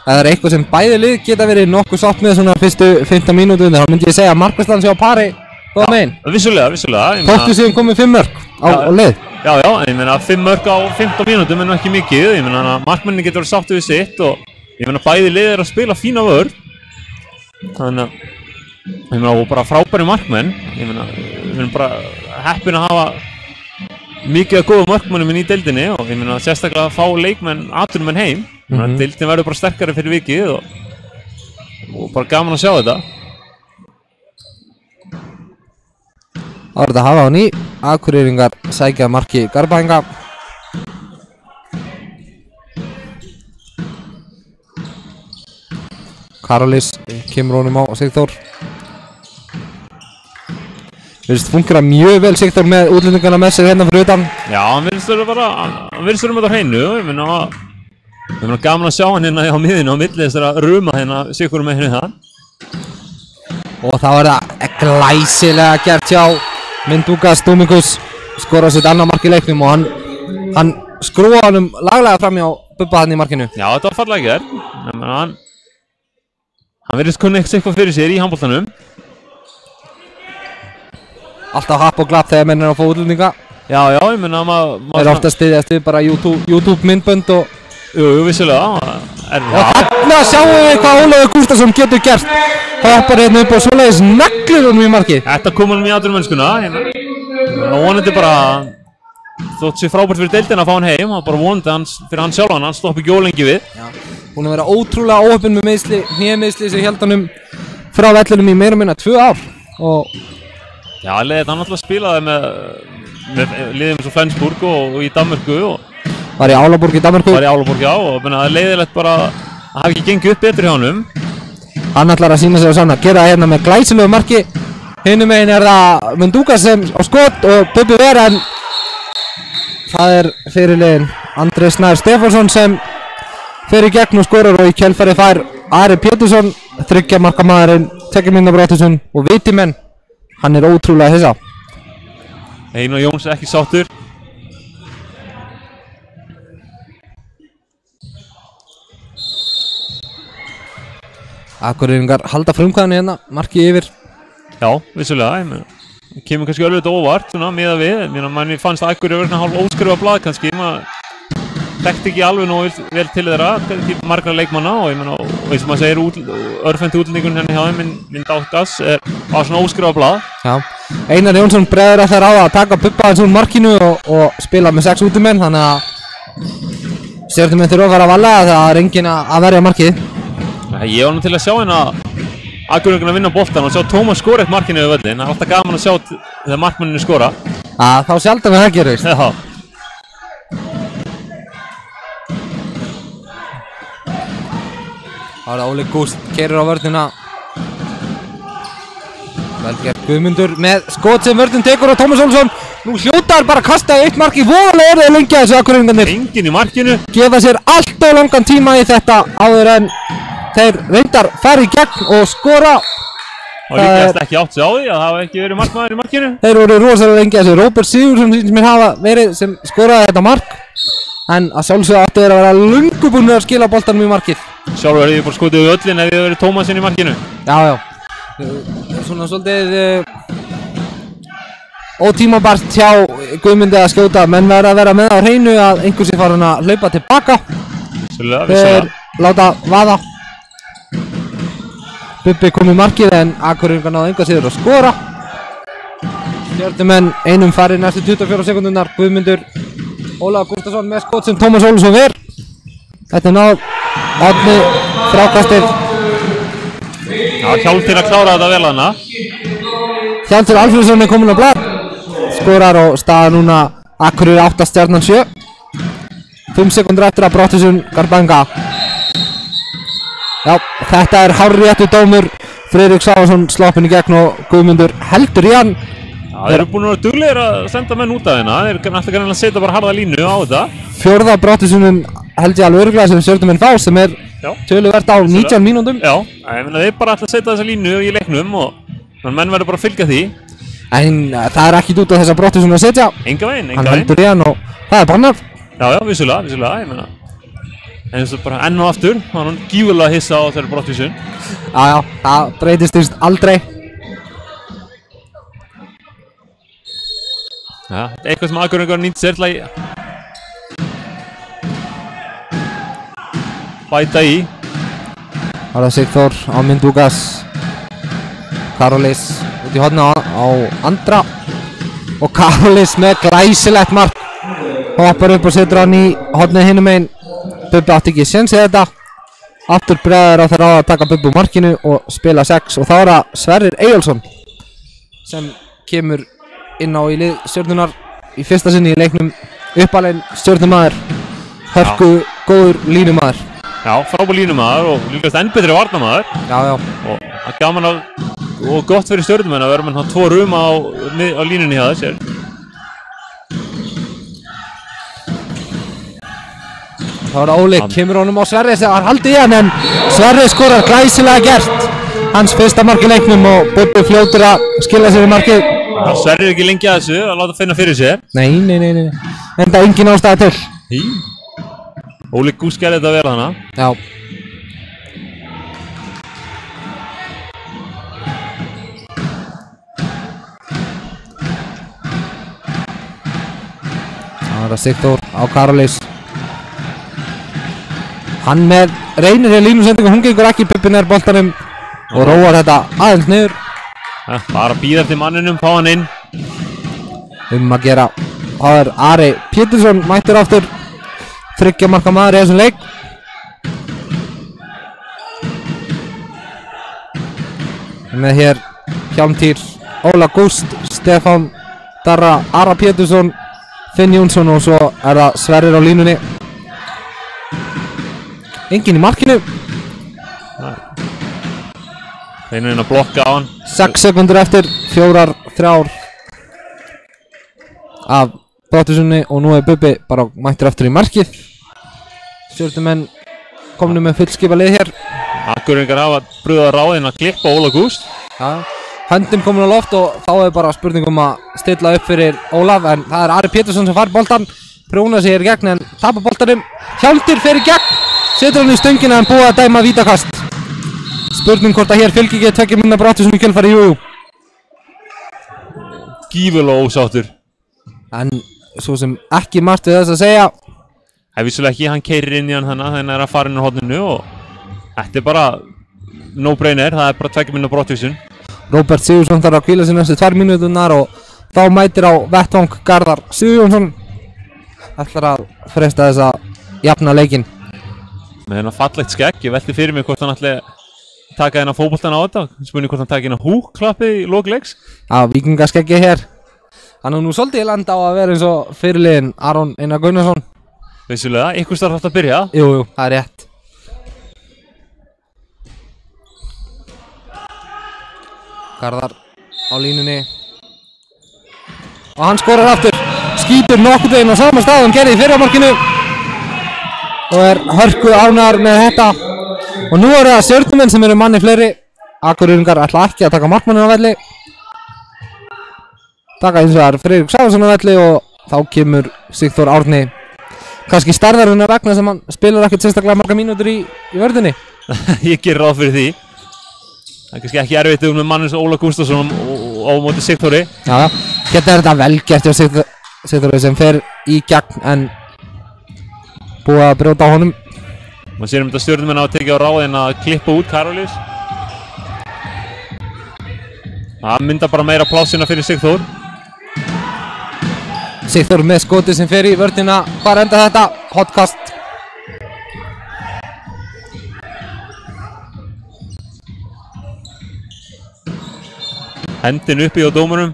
Það er eitthvað sem bæði lið geta verið nokkuð sátt með svona fyrstu 15 mínútur þá myndi ég segja að markværslan sé á pari góða meginn. Vissulega. Þóttu síðan komið 5 mörk á lið. Já, ég meina 5 mörk á 15 mínútum er nú ekki mikið. Ég meina markmennin getur verið sáttu við sitt og ég meina bæði lið er að spila fína vörn. Þannig að, ég meina, og bara frábæri markmenn. Ég meina, við erum bara heppin að hafa mikið af góða markmennum í deildinni og ég meina, sérstaklega að fá leikmenn, atvinnumenn heim. Deildin verður bara sterkari fyrir vikið og bara gaman að sjá þetta. Það var þetta að hafa á ný. Akureyringar sækja marki Garðbæinga. Karolis kemur honum á Sigþór. Virðist fungera mjög vel Sigþór með útlendingarna með sig hérna fyrir utan. Já, hann virðist vera með það hreinu. Ég meina, gaman að sjá hann hérna á miðinu á milli þessara ruma hérna Sigþór með henni það. Og þá er það glæsilega gert hjá Mindaugas Dominguez. Skora sitt annað mark í leiknum og hann skrúa honum laglega fram hjá Bubba hann í markinu. Já, þetta var fallega gert. Ég meina, hann virðist kunni eitthvað fyrir sér í handboltanum. Alltaf happ og glapp þegar menn er að fá útlendinga. Já, ég meina Þeir eru ofta styðjast við bara YouTube myndbönd og... Jú, vissulega. Og þarna sjáum við hvað Ólafur Gústason getur gert. Hoppar hérna upp og svoleiðis neglir honum í markið. Þetta kom honum í atvinnumennskuna. Og vonandi bara, þótt sér frábært fyrir deildina að fá hann heim, og bara vonandi fyrir hann sjálfan, hann stoppi ekki ólengi við. Já, hún er verið ótrúlega óheppin með meiðsli, hnémeiðsli sem held honum frá vellinum í meira minna 2 ár. Og já, leiðið hann alltaf spilaði með liðum eins og Flensburg og í Danmörku og var í Álaborg í Danmörku. Var í Álaborg, já, og það er leiðilegt bara að hafa ekki gengið upp betur hjá honum. Hann ætlar að sína sig á sanna, gera það hérna með glæsilegu marki. Hinum megin er það Mindaugas sem á skot og Bubbi Vera, en það er fyrirliðinn Andri Snær Stefánsson sem fer í gegn og skorar, og í kjölfarið fær Ari Pétursson, 3 marka maðurinn, Tekjumynda Bróttisson og Vitimenn. Hann er ótrúlega hissa. Einar Jóns ekki sáttur. Akureyringar halda frumkvæðinu hérna, markið yfir. Já, vissulega, ég meina, kemur kannski alveg óvart, svona, miðað við. Ég meina, manni fannst Akureyri verið hálf óskrifað blað kannski, maður þekkti ekki alveg nógu vel til þeirra, margra leikmanna, og ég meina, og eins og maður segir, örfendi útlendingun hérna hjá þeim, Mindaugas, var svona óskrifað blað. Já, Einar Jónsson bregður að það ráða að taka Bubba hans úr markinu og spila með 6 útimenn, þannig að stjörnumenn þurfa að fara að vala, það er enginn að verja markið. Ég var nú til að sjá hérna Akureyringarna vinna boltan og sjá Tómas skora eitt markinu yfir völlin. Það er alltaf gaman að sjá þegar markmenninu skora. Þá sjaldan við það gerist. Já. Það er Óli Gúst, keyrir á vörnina. Velgert Guðmundur með skot sem vörnin tekur og Tómas Olsson. Nú hljótar bara að kasta eitt mark í voðalega orðið lengi að þessu Akureyringarnir. Enginn í markinu. Gefa sér allt of langan tíma í þetta áður en þeir reyndar fara í gegn og skora. Og líkast ekki átt sig á því að það hafa ekki verið markmaður í markinu. Þeir voru rosalega lengi að þessu. Róbert Sigurðsson sem mér hafa verið sem skoraði þetta mark. En að sjálfsögðu áttu þeir að vera löngu búnir að skila boltanum í markið. Sjálfur hefði ég bara skotið við öllin ef ég hefði verið Tómasinn í markinu. Já. Svona svolítið ótímabært hjá Guðmundi að skjóta. Menn verða að vera með á hreinu að einhversi fara hann að hlaupa tilbaka. Þeir láta vaða. Bubbi kom í markið en Akureyringar náðu enga sigur að skora. Stjörnumenn einum fari næstu 24 sekúndurnar. Guðmundur Ólafur Gústason með skot sem Tómas Olsson ver. Þetta er náð Árni frákastið. Já, Hjálmtýr að klára þetta vel hana. Hjálmtýr Alfreðsson er komin á blað. Skorar og staða núna Akureyri 8, Stjarnan 7. 5 sekúndur eftir að Bróttisson Garðbæinga. Já, þetta er hárréttur dómur. Friðrik Sávason sloppinn í gegn og Guðmundur heldur í hann. Já, þeir eru búin að vera duglegir að senda menn út af hérna. Þeir eru alltaf kannan að setja bara harða línu á þetta. 4. Bróttissonin held ég alveg örugglega sem stjörnumenn fá, sem er töluvert á 19 mínúndum. Já, ég meina þeir bara alltaf setja þessa línu í leiknum og menn verður bara að fylgja því. En það er ekkit út af þessa Bróttisson að setja. Enga veginn. Hann heldur í hann og það er bannar. Já, vissulega, ég meina. En eins og bara enn og aftur, var hann gífurlega hissa á þeirra Bróttisson. Já, það breytist víst aldrei. Já, eitthvað sem Akureyringar nýtt sér til að bæta í. Það er Sigþór á Mindaugas. Karolis út í hornið á Andra og Karolis með glæsilegt mark hoppar upp og setur hann í hornið hinum megin. Bubbi átti ekki séns í þetta. Aftur bregður á það ráð að taka Bubbi úr markinu og spila 6 og þá er það Sverrir Eyjólfsson sem kemur inn á í lið Stjörnunar í fyrsta sinni í leiknum. Uppalinn Stjörnumaður, hörku góður línumaður. Já, frábær línumaður og líkast enn betri varnarmaður. Já. Og það er gaman og gott fyrir Stjörnumenn að vera með svona 2 rúma á línunni hjá þess. Það var Óli, kemur honum á Sverri sem var haldið í hann en Sverri skorar glæsilega gert. Hans fyrsta mark í leiknum og Bubbi fljótur að skila sér í markið. Sverri ekki lengi að þessu, að láta finna fyrir sér. Nei. En það er engin ástæða til. Óli Gús gerði þetta að vera þannig. Já. Það var að Sigþór á Karolis. Hann með reynir í línusendingu, hún gengur ekki, Bubbi nær boltanum og róar þetta aðeins niður. Bara bíða eftir manninum, fá hann inn. Að gera. Það er Ari Pétursson mættur aftur. 3 marka maður í þessum leik. Með hér Hjálmtýr, Óla Gúst, Stefán Darra, Ara Pétursson, Finn Jónsson og svo er það Sverrir á línunni. Enginn í markinu. Reynir inn að blokka á hann. 6 sekundur eftir, 4-3 af Bróttusunni og nú er Bubbi bara mættur aftur í markið. Stjörnumenn komnu með fullskipa lið hér. Akureyringar hafa brugðað ráðinn að klippa Óla Gúst. Já, höndin komin á loft og þá er bara spurning að stilla upp fyrir Ólaf en það er Ari Pétursson sem fær boltan. Prjóna sig í gegn en tapar boltanum. Hjálmtýr fer í gegn. Setur hann í stöngina en búið að dæma vítakast. Spurning hvort að hér fylgir ekki 2 minna Bróttusson í kjölfari, jú. Gífurlega ósáttur. En svo sem ekki margt við þess að segja. Það er vissulega ekki, hann keyrir inn í hann þannig að fara inn á horninu og þetta er bara no-brainer, það er bara 2 minna Bróttusson. Róbert Sigurðsson þarf að hvíla sig næstu 2 mínúturnar og þá mætir á vettvang Garðar Sigurjónsson. Ætlar að freista þess að jafna leikinn. Með hennar fallegt skegg, ég velti fyrir mig hvort hann ætli taka hennar fótboltan á þetta. Spurning hvort hann taki hennar húklappið í lok leiks. Já, vikingaskeggi hér. Hann er nú svolítið í land á að vera eins og fyrirliðinn Aron Einar Gunnarsson. Vissulega, ykkur starf hægt að byrja. Jú, það er rétt. Garðar á línunni. Og hann skorar aftur. Skýtur nokkurn veginn á sama stað hann gerði í fyrra markinu. Og er hörku ánægður með þetta. Og nú eru það Stjörnumenn sem eru manni fleiri. Akureyringar ætla ekki að taka markmanninn á velli. Taka eins og það er Friðrik Sávarsson á velli og þá kemur Sigþór Árni. Kannski stærðarinn að vegna sem hann spilar ekkert sérstaklega marga mínútur í vörðinni. Ég ger ráð fyrir því. Það er kannski ekki erfitt með mannins Óla Gústason á móti Sigþóri. Já, hérna er þetta vel gert hjá Sigþóri sem fer í gegn en búið að brjóta á honum. Man sér þetta Stjörnumenn hafa tekið á ráðinn að klippa út Karolis. Það myndar bara meira plásina fyrir Sigþór. Sigþór með skoti sem fer í vörnina. Hvar enda þetta? Hotkast. Hendin uppi á dómurum.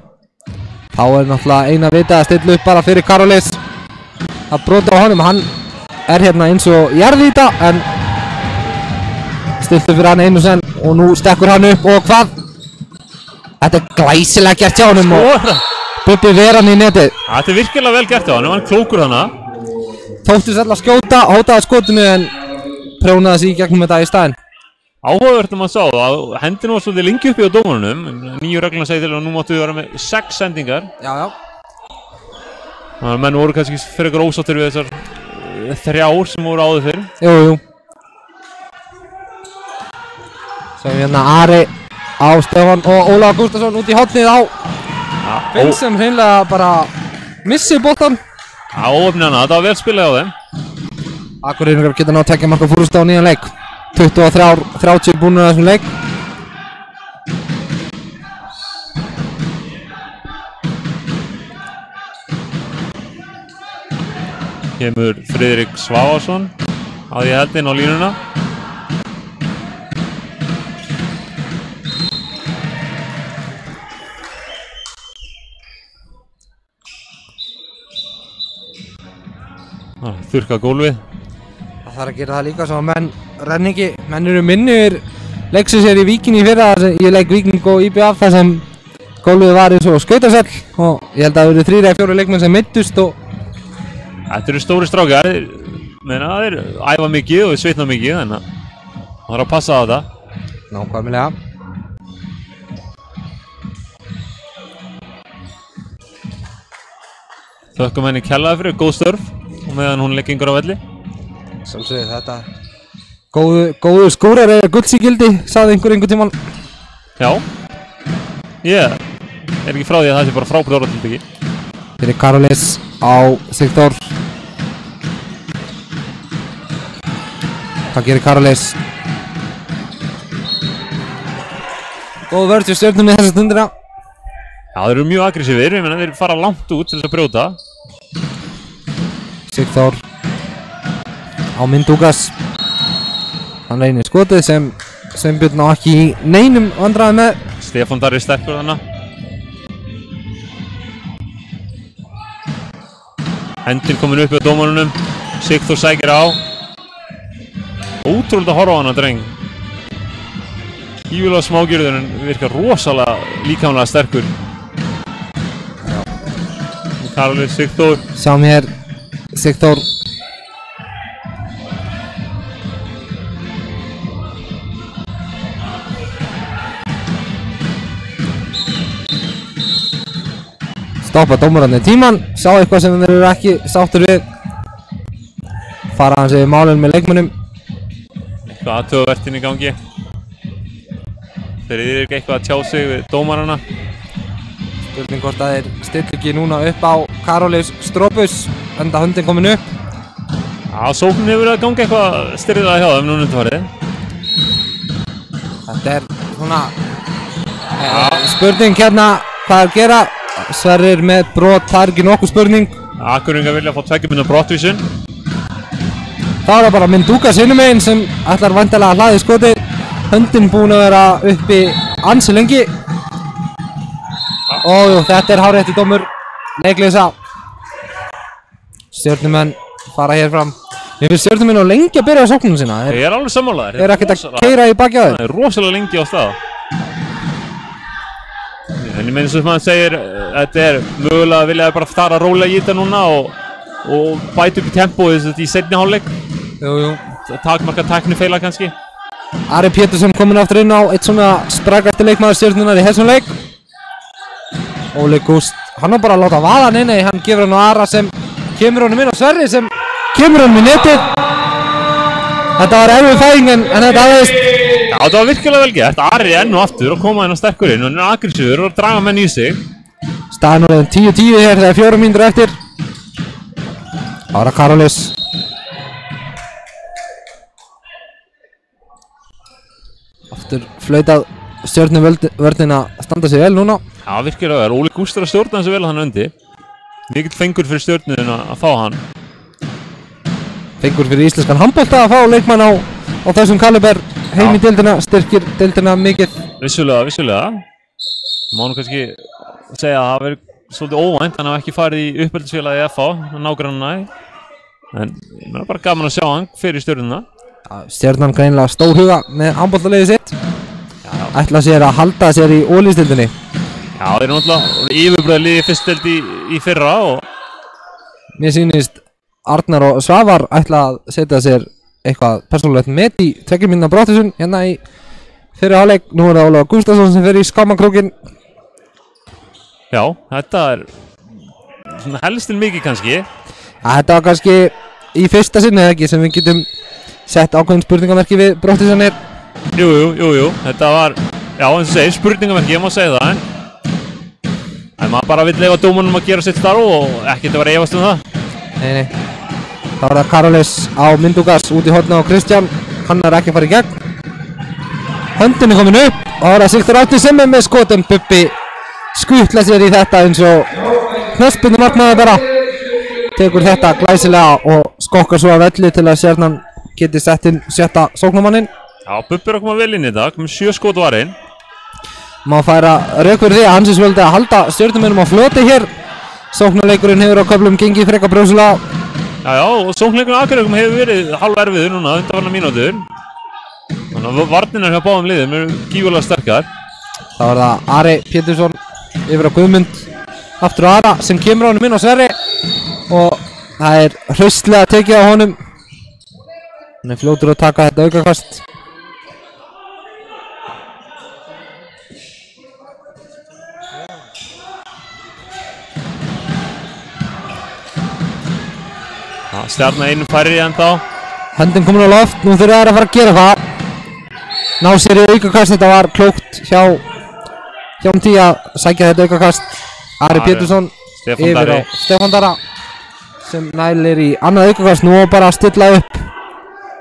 Þá er náttúrulega eina vita að stilla upp bara fyrir Karolis. Það brota á honum. Hann er hérna eins og jarðvíta en stiltu fyrir hann einu senn og nú stekkur hann upp og hvað? Þetta er glæsilega gert hjá honum og Bubbi ver hann í netið. Þetta er virkilega vel gert hjá hann, hann klókur hana. Þóttist alltaf skjóta, hótaði skotinu en prjónaði sig í gegnum þetta í staðinn. Áhugavert að sá að hendinu var svolítið lengi uppi á dómarunum. Nýju regluna segir til að nú máttu við vera með 6 sendingar. Já. Þannig að menn voru kannski fyrir ykkur ósáttir við þessar 3 sem voru áður fyrir. Jú. Svo hérna Ari á Stefán og Ólafur Gústason út í hornið á Finn sem hreinlega bara missi boltan. Á óöfnina, þetta var vel spilað á þeim. Akureyringar geta náð að tekja marka fórust á nýjan leik. 23-30 búinir að þessum leik. Kemur Friðrik Svavarsson að ég held inn á línuna. Þurrka gólfið. Það þarf að gera það líka svo að menn renni ekki, menn eru minnir leiksins í Víkinni í fyrra, ég leik Víking og IBF þar sem gólfið var eins og skautasell og ég held að það verið 3 eða 4 leikmenn sem meiddust og Þetta eru stóri strákar, þeir æfa mikið og svitna mikið, þannig að það þarf að passa á þetta. Nákvæmlega. Þökkum henni kærlega fyrir, góð störf og meðan hún leggur á velli. Sjálfsögðu þetta góðu skúrar eða gullsígildi, sagði einhvern tímann. Já, ég er ekki frá því að það sé bara frábært orðatiltæki. Fyrir Karolis á Sigþór. Hvað gerir Karolis? Góð vörð til Stjörnunni þessa stundina. Já, þeir eru mjög aggressífir, ég meina þeir fara langt út til þess að brjóta. Sigþór á Mindugas. Hann reynir skotið sem Sveinbjörn á ekki í neinum vandræði með. Stefán Darri sterkur þarna. Hendin komin upp á dómarunum. Sigþór sækir á. Ótrúlega að horfa á hana, dreng. Ívilega smágjörður en virkar rosalega líkamlega sterkur. Karolis, Sigþór. Sjáum hér Sigþór. Stoppa dómararnir tímann, sjá eitthvað sem þeir eru ekki sáttur við. Fara hans yfir málin með leikmönnum. Eitthvað aðtöfuvert inn í gangi. Þeir eru ekki eitthvað að tjá sig við dómarana. Spurning hvort að þeir stilli ekki núna upp á Karolis Strópus, enda höndin komin upp. Já, sóknin hefur verið að ganga eitthvað styrðilega hjá þeim núna undanfarið. Þetta er svona spurning hérna hvað er að gera. Sverrir með brot, það er ekki nokkuð spurning. Akureyringar vilja fá 2 mínútna brottvísun. Það er það bara Mindugas hinum megin sem ætlar væntanlega að hlaði skotið. Höndin búin að vera uppi ansi lengi. Og þetta er hárrétti dómur. Leikleysa. Stjörnumenn fara hér fram. Mér finnst Stjörnumenn á lengi að byrja á sóknunum sína. Þeir eru alveg sammálaðir. Þeir eru ekkert að keyra í baki á þeim. Það er rosalega lengi á stað. En ég meina sem maður segir, þetta er mögulega að vilja bara fara rólega í þetta núna og bæta upp í tempóið í seinni hálfleik. Jú. Takmarka tæknifeila kannski. Ari Pétursson kominn aftur inn á eitt svona sprækasti leikmaður Stjörnunnar í þessum leik. Óli Gúst, hann var bara að láta vaða nei, hann gefur hann á Ara sem kemur honum inn á Sverri sem kemur honum í netið. Þetta var erfið fæðing en þetta aðeins. Já, þetta var virkilega vel gert. Ari enn og aftur og koma inn á sterkur inn og hann er aggressífur og draga menn í sig. Staðan orðin 10-10 hér þegar 4 mínútur eftir. Ara Karolis. Aftur flautað Stjörnuvörnin að standa sig vel núna. Já, virkilega vel. Óli Gúst er að stjórna þessu vel hann undi. Mikill fengur fyrir Stjörnuðin að fá hann. Fengur fyrir íslenskan handbolta að fá leikmann á þessum kaliber heim í deildina, styrkir deildina mikið. Vissulega. Má nú kannski segja að það hafi verið svolítið óvænt, hann hafi ekki farið í uppeldisfélagi FH, nágrannana. En ég meina bara gaman að sjá hann fyrir Stjörnuna. Stjörnan greinilega stórhuga með handboltaliðið sitt. Ætla sér að halda sér í ólíðstildinni. Já, þeir eru náttúrulega yfirbröða liðið fyrstdeild í fyrra og mér sýnist Arnar og Svavar ætla að setja sér eitthvað persónulegt met í 2 mínútna brottvísun hérna í fyrri hálfleik. Nú er það Ólafur Gústason sem fer í skammakrókinn. Já, þetta er svona helstinn mikið kannski. Þetta var kannski í fyrsta sinni eða ekki sem við getum sett ákveðin spurningamerki við brottvísanir. Jú, þetta var, já eins og segir, spurningamerki, ég má segja það en maður bara vill leyfa dómarnum að gera sitt starf og ekkert að vera efast um það. Nei. Þá er það Karolis á Mindugas út í hornið á Kristján. Hann er ekki að fara í gegn. Höndin er komin upp og það er að Sigþór Árni sem er með skotum. Bubbi skutla sér í þetta eins og knattspyrnumarkmaður bara. tekur þetta glæsilega og skokkar svo að velli til að Stjarnan geti sett inn 7. sóknarmanninn. Já, Bubbi er að koma vel inn í þetta, komið 7 skot varinn. Má færa rauk fyrir því að Hansis völdi að halda Stjörnumönnum á floti hér. Sóknarleikurinn hefur á köflum gengið frekar brjósulega. Já, og sóknarleikurinn Akureyringum hefur verið hálf erfiður núna undanfarnar mínútur. Þannig að varnirnar hjá báðum liðum eru gífurlega sterkar. Það var það Ari Pétursson yfir á Guðmund. Aftur á Ara sem kemur á honum inn á Sverri. Og það er hraustlega tekið á honum. Hann er fljótur að taka þetta aukakast. Stjarnan einu færri ennþá. Höndin komin á loft, nú þurfa þær að fara að gera það. Ná sér í aukakast, þetta var klókt hjá T að sækja þetta aukakast. Ari Pétursson yfir á Stefán Darra sem nælir í annað aukakast. Nú bara að stilla upp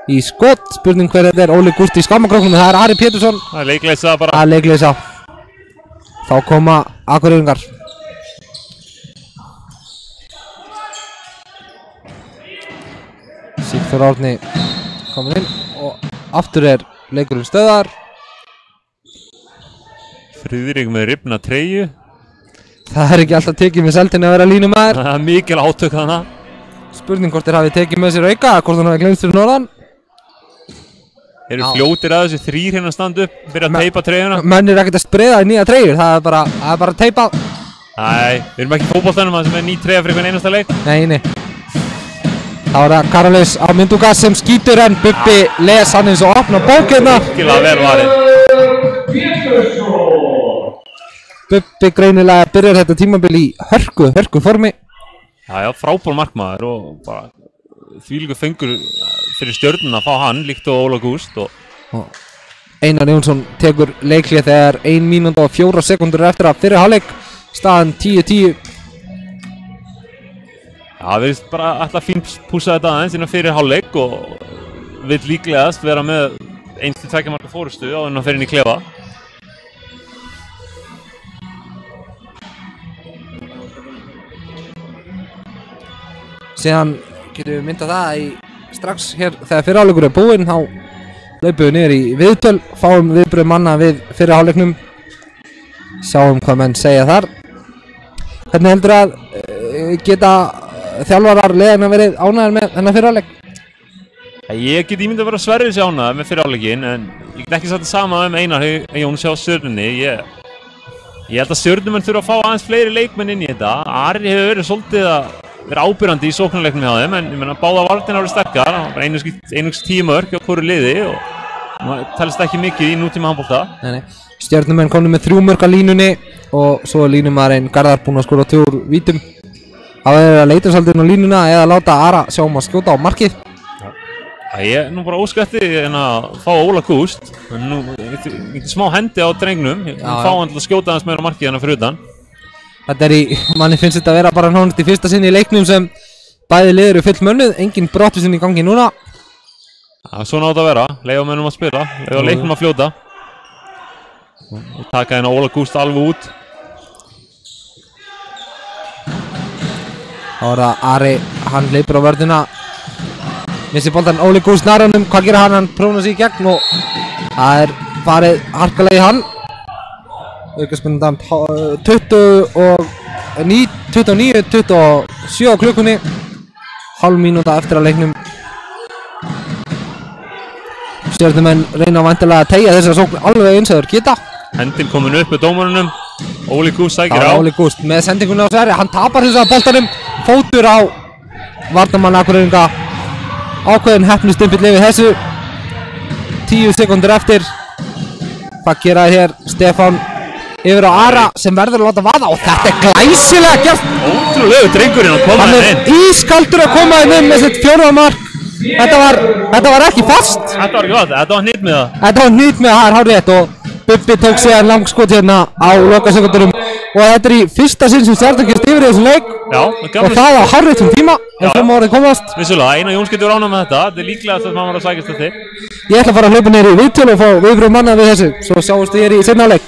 í skot. Spurning hver þetta er, Óli Gústi í skammakróknum, það er Ari Pétursson. Það er leikleysa bara. Það er leikleysa. Þá koma Akureyringar. Sigþór Árni komin inn og aftur er leikurinn stöðar. Friðrik með rifna treyju. Það er ekki alltaf tekið með Seldinni að vera línumæður. Það er mikil átök þannig. Spurning hvort þeir hafi tekið með sér auka, hvort hann hafi glemst fyrir norðan. Eru fljótir að þessi þrír hérna standa upp, byrja að teipa treyjuna. Menn er ekkert að spreða í nýja treyjur, það er bara teipað. Nei, við erum ekki fótboltanum að sem er ný treyja fyrir hvern einasta leik. Nei. Það var það Karolis á Myndugas sem skýtur en Bubbi les hann eins og opna bókina. Virkilega vel varið. Bubbi greinilega byrjar þetta tímabil í hörku formi. Já, frábær markmaður og bara þvílíkur fengur fyrir Stjörnuna að fá hann líkt og Óla Gúst. Og Einar Jónsson tekur leiklið þegar 1 mínúta og 4 sekúndur eftir að fyrri hálfleik. Staðan 10-10. Það verðist bara alltaf fínt pússa þetta aðeins innan fyrir hálfleik og vill líklegast vera með 1-2 marka fórustu áður en að fer inn í klefa. Síðan getum við myndað það í strax hér þegar fyrri hálfleikur er búinn, þá hlaupum við niður í viðtöl, fáum viðbrögð manna við fyrri hálfleiknum, sjáum hvað menn segja þar. Hvernig heldur að geta þjálfarar liðanna verið ánægðir með þennan fyrri hálfleik? Ég get ímyndað að vera Sverrir sér ánægður með fyrri hálfleikin, en ég get ekki sagt það sama Einar Jóns hjá Stjörnunni. Ég held að Stjörnumenn þurfa að fá aðeins fleiri leikmenn inn í þetta. Ari hefur verið svolítið að vera ábyrgandi í sóknarleiknum hjá þeim, en ég meina báða varnirnar eru sterkar, einungis 10 mörk hjá hvoru liði og það telst ekki mikið í nútíma handbolta. Nei. Stjörnumenn komnu með 3 mörk á línunni og svo er línumaðurinn Garðar búinn að skora 2 úr vítum. Það er að leita svolítið inn á línuna eða láta Ara sjá að skjóta á markið. Ég er nú bara óskætti en að fá Óla Gúst. Nú eitthvað smá hendi á drengnum, fá hann til að skjóta hans meira á markið en að fyrir utan. Þetta er manni finnst þetta að vera bara nánast í fyrsta sinni í leiknum sem bæði lið eru full mönnuð, engin brottvísun í gangi núna. Svona átt að vera, leyfa mönnum að spila, leyfa leiknum að fljóta. Og taka hérna Óla Gúst alveg út. Þá er það Ari, hann hleypur á vörðina. Missi boltan Óli Gúst nær honum, hvað gerir hann? Hann prófnar sig í gegn og það er farið harkalega í hann. Aukaspennundan 29-27 á klukkunni. Hálf mínúta eftir að leiknum. Stjörnumenn reyna væntanlega að teygja þessa sókn alveg eins og þeir geta. Hendin komin upp með dómarunum. Óli Gúst sækir á. Óli Gúst með sendingunni á Sverri. Hann tapar þess að boltanum. Fótur á varnarmann Akureyringa. Ákveðin heppnistimpill yfir þessu. 10 sekúndur eftir. Hvað gera hér Stefán yfir á Ara sem verður að láta vaða og þetta er glæsilega gert. Ótrúlegu drengurinn að koma inn. Hann er ískaldur að koma inn með sitt 4. mark. Þetta var ekki fast. Þetta var ekki fast, þetta var hnýtt með það. Þetta var hnýtt með það, það er hárrétt og Bubbi tók síðan langskot hérna á lokasekundurum og þetta er í fyrsta sinn sem Stjarnan gerst yfir í þessum leik. Já, og það á hárréttum tíma ef það má orðið komast. Vissulega, Einar Jóns getur ánægð með þetta er líklegast að maður var að sækjast þetta. Ég ætla að fara að hlaupa niður í viðtöl og fá viðbrögð manna við þessu, svo sjáumst við hér í seinna leik.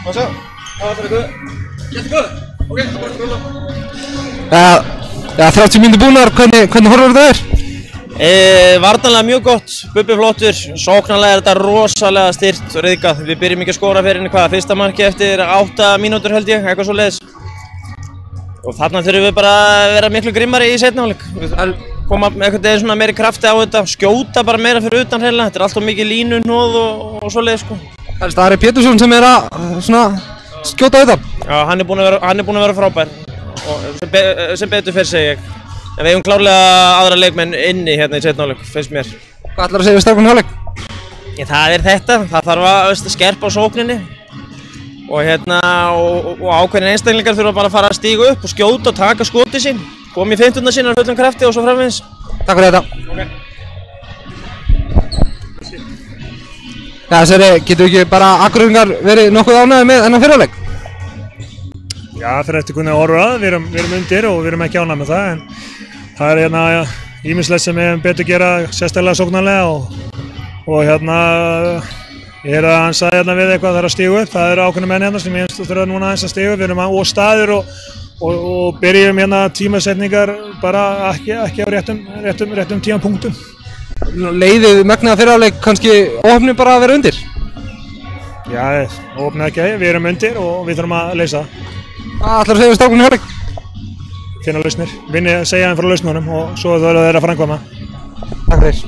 Já, 30 mínútur búnar, hvernig horfur þetta er? Varnarlega mjög gott, Bubbi flottur, sóknarlega er þetta rosalega styrt og ryðgað. Við byrjum ekki að skora fyrir fyrsta marki eftir 8 mínútur held ég, eitthvað svoleiðis. Og þarna þurfum við bara að vera miklu grimmari í seinni hálfleik. Koma einhvern veginn svona meiri krafti á þetta, skjóta bara meira fyrir utan hreinlega. Þetta er alltaf mikið línunhnoð og svoleiðis sko. Það er Ari Pétursson sem er að svona skjóta þetta. Já, hann er búinn að vera frábær og sem betur fyrir segi ég. En við hefum klárlega aðra leikmenn inni hérna í seinni hálfleik, finnst mér. Hvað ætlarðu að segja við strákunum í hálfleik? Það er þetta, það þarf að skerpa á sókninni og ákveðin einstaklingar þurfa bara að fara að stíga upp og skjóta og taka skoti sín, koma í 15 sínar fullum krafti og svo framvegis. Takk fyrir þetta. Okay. Já, þessari, getur ekki bara Akureyringar verið nokkuð ánægðir með þennan fyrri hálfleik? Já, fyrir eftir hvernig orður að, við erum undir og við erum ekki ánægð með það, en það er ýmislegt sem við hefum betur gera, sérstaklega sóknarlega og ég er að ansa við eitthvað þar að stígu upp, það eru ákveðnir menn hérna sem ég þurfa núna aðeins að stígu upp, við erum og staðir og byrjum tímasetningar bara ekki á réttum tímapunktum. Leiðið megnaða fyrri hálfleik kannski óhefni bara að vera undir? Já, óhefni ekki, við erum undir og við þurfum að leysa það. Hvað ætlarðu að segja við strákunum í hálfleik? Finna lausnir, segja þeim frá lausnunum og svo þurfa þeir að framkvæma. Takk fyrir.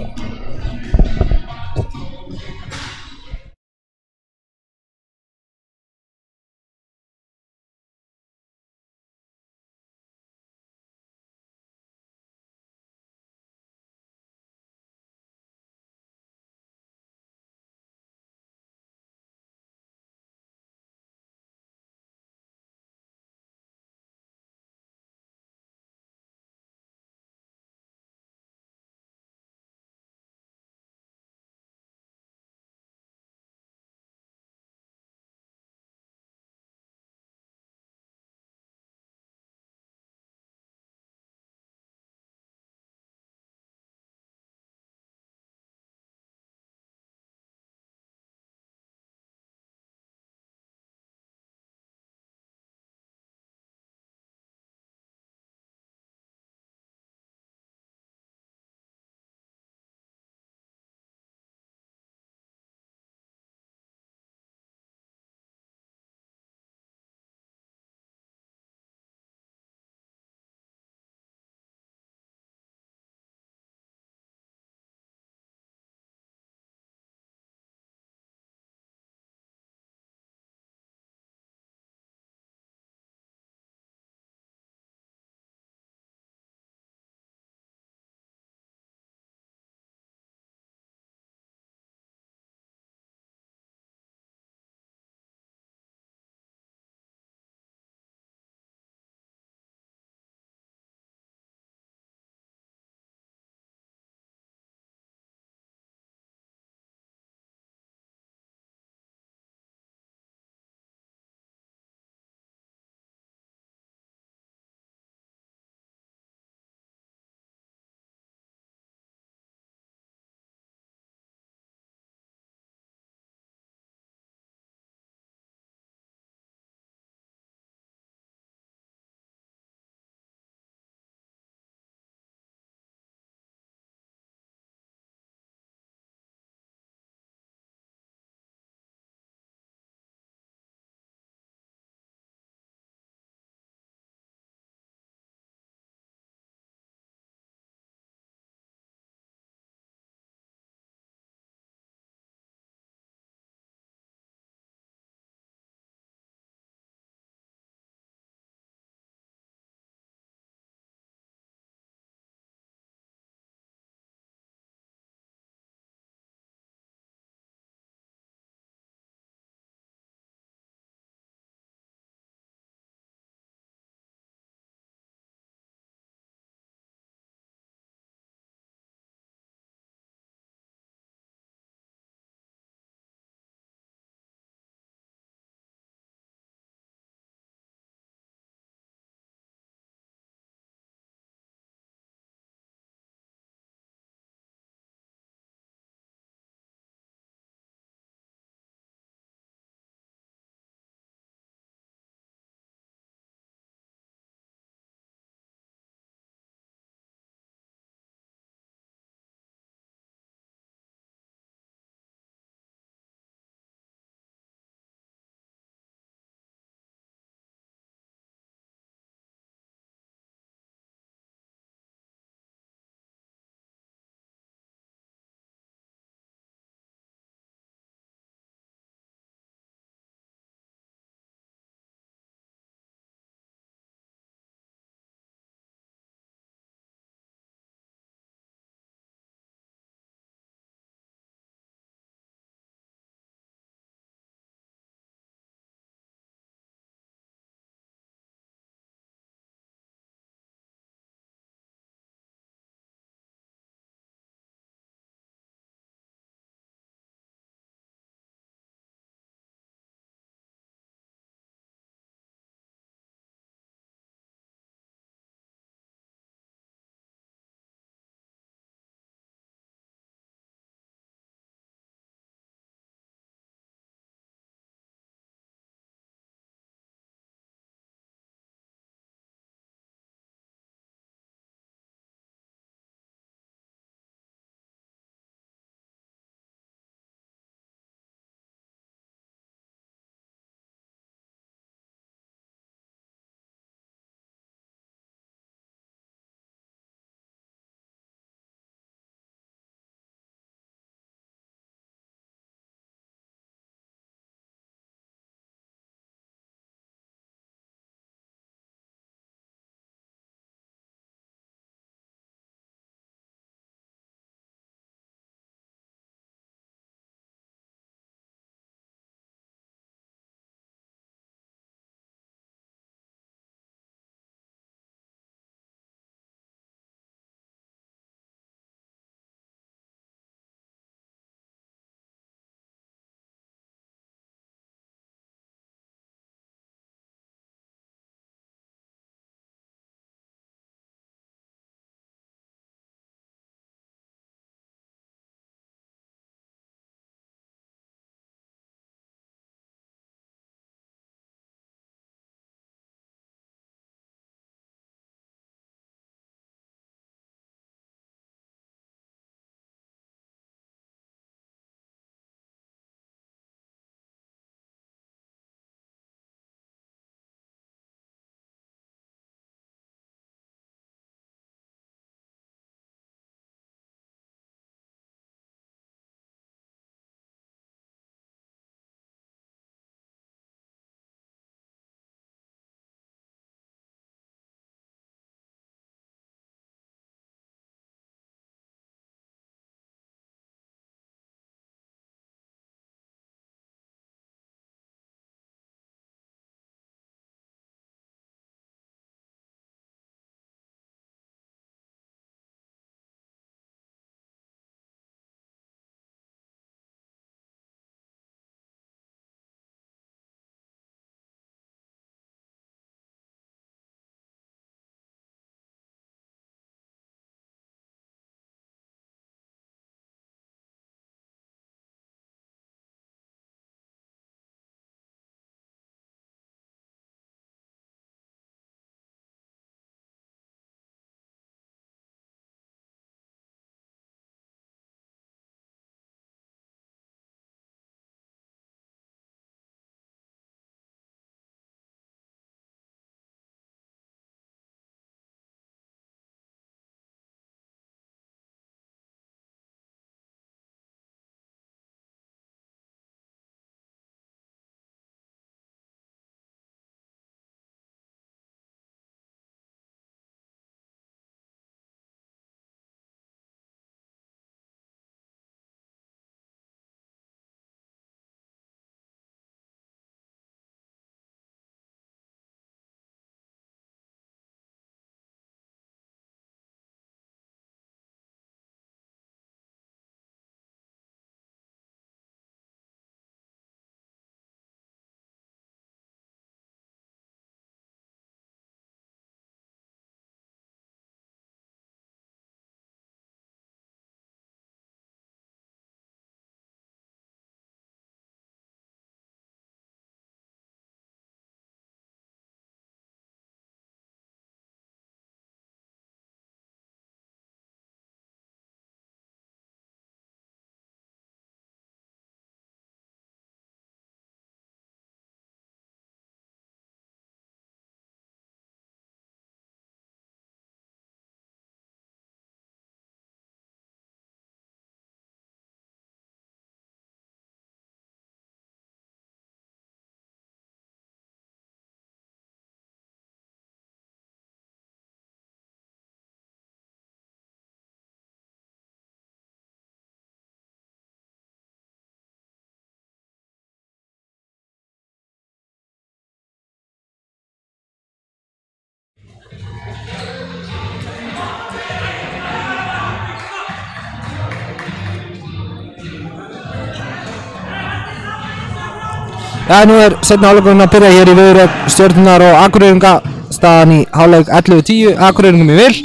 Nú seinni hálfleikurinn að byrja hér í viðureign Stjörnunnar og Akureyringa. Staðan í hálfleik 11-10, Akureyringum í vil.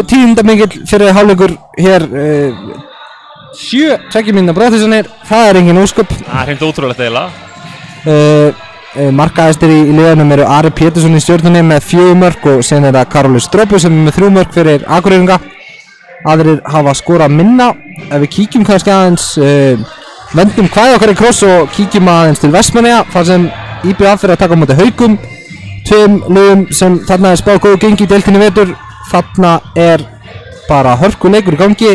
10. mikill fyrir hálfleikur hér. 7 2 mínútna brottvísanir, það engin ósköp. Það hreint ótrúlegt eiginlega. Markahæstir í liðunum eru Ari Pétursson í Stjörnunni með 4 mörk og síðan það Karoli Strópu sem með 3 mörk fyrir Akureyringa. Aðrir hafa skorað minna. Ef við kíkjum kannski aðeins vendum hvað okkar í kross og kíkjum aðeins til Vestmannaeyja þar sem IBF fyrir að taka á móti Haukum. 2 liðum sem þarna spáð góðu gengi í deildinni vetur. Þarna bara hörkuleikur í gangi.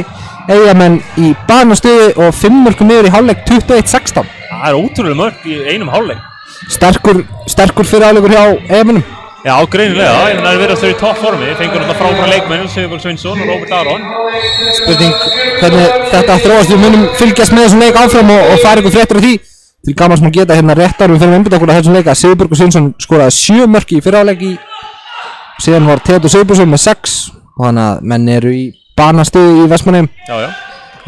Eyjamenn í banastöðu og 5 mörkum yfir í hálfleik 21-16. Það ótrúlega mörk í einum hálfleik. Sterkur fyrir hálfleikur hjá Eyjamönnum. Já, greinilega, en það verið að þau í toppformi. Fengur náttúrulega frábæra leikmenn, Sigurberg Sveinsson og Róbert Aron. Spurning hvernig þetta þróast, við munum fylgjast með þessum leik áfram og fara ykkur fréttur af því. Til gamans má geta hérna rétt árum fyrir að einbytta okkur að þessum leik að Sigurberg Sveinsson skoraði 7 mörk í fyrra hálfleik síðan var Theodor Sigurbergsson með 6 og þannig að menn eru í banastöðu í Vestmannaeyjum. Já.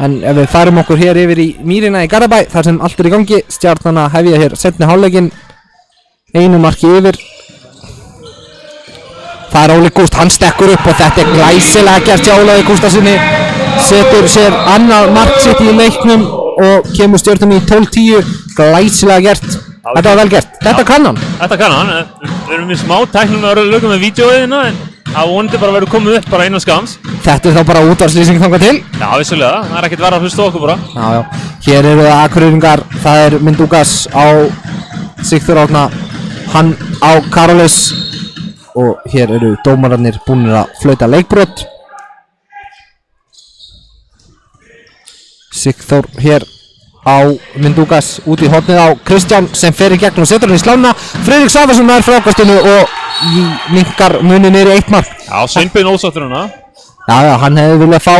En ef við færum okkur hér yfir í Mýrina í Garðabæ þar sem allt í gangi, Stjarnan að hefja hér seinni hálfleikinn 1 marki yfir. Það Óli Gúst, hann stekkur upp og þetta glæsilega gert hjá Ólafi Gústasinni. Setur sér annað mark sitt í leiknum og kemur Stjörnunni í 12-10. Glæsilega gert. Þetta var vel gert. Þetta kann hann. Þetta kann hann. Við erum í smá tæknilega lögum með vídeóiðina en það vonandi bara verður komið upp bara innan skams. Þetta þá bara útvarslýsing þangað til. Já, vissulega. Það ekkert verið að hlusta okkur bara. Já. Hér eru það Akureyringar. Það Myndugas á Sigþór Árna. Hann á Karolis. Og hér eru dómararnir búnir að flauta leikbrot. Sigþór hér á Myndugas út í hornið á Kristján sem fer í gegn og setur hann í slána. Friðrik Savarsson nær frákastinu og minkar munið niður í 1 mark. Já, Sveinbjörn ósáttur hana. Já, hann hefði viljað fá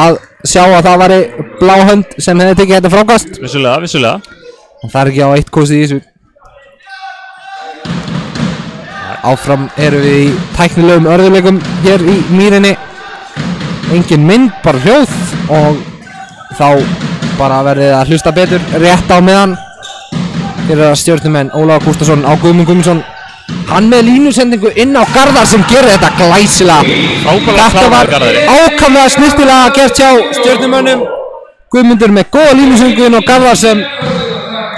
að sjá að það væri bláhönd sem hefði tekið þetta frákast. Vissulega. En það ekki á 1 kosið í þessu. Áfram erum við í tæknilegum örðuleikum hér í Mýrinni. Engin mynd, bara hljóð og þá bara verðið að hlusta betur rétt á meðan. Hér það Stjörnumenn Ólafur Gústason á Guðmund Guðmundsson. Hann með línusendingu inn á Garðar sem gerir þetta glæsilega. Þetta var ákaflega snyrtilega gert hjá Stjörnumönnum. Guðmundur með góða línusendingu inn á Garðar sem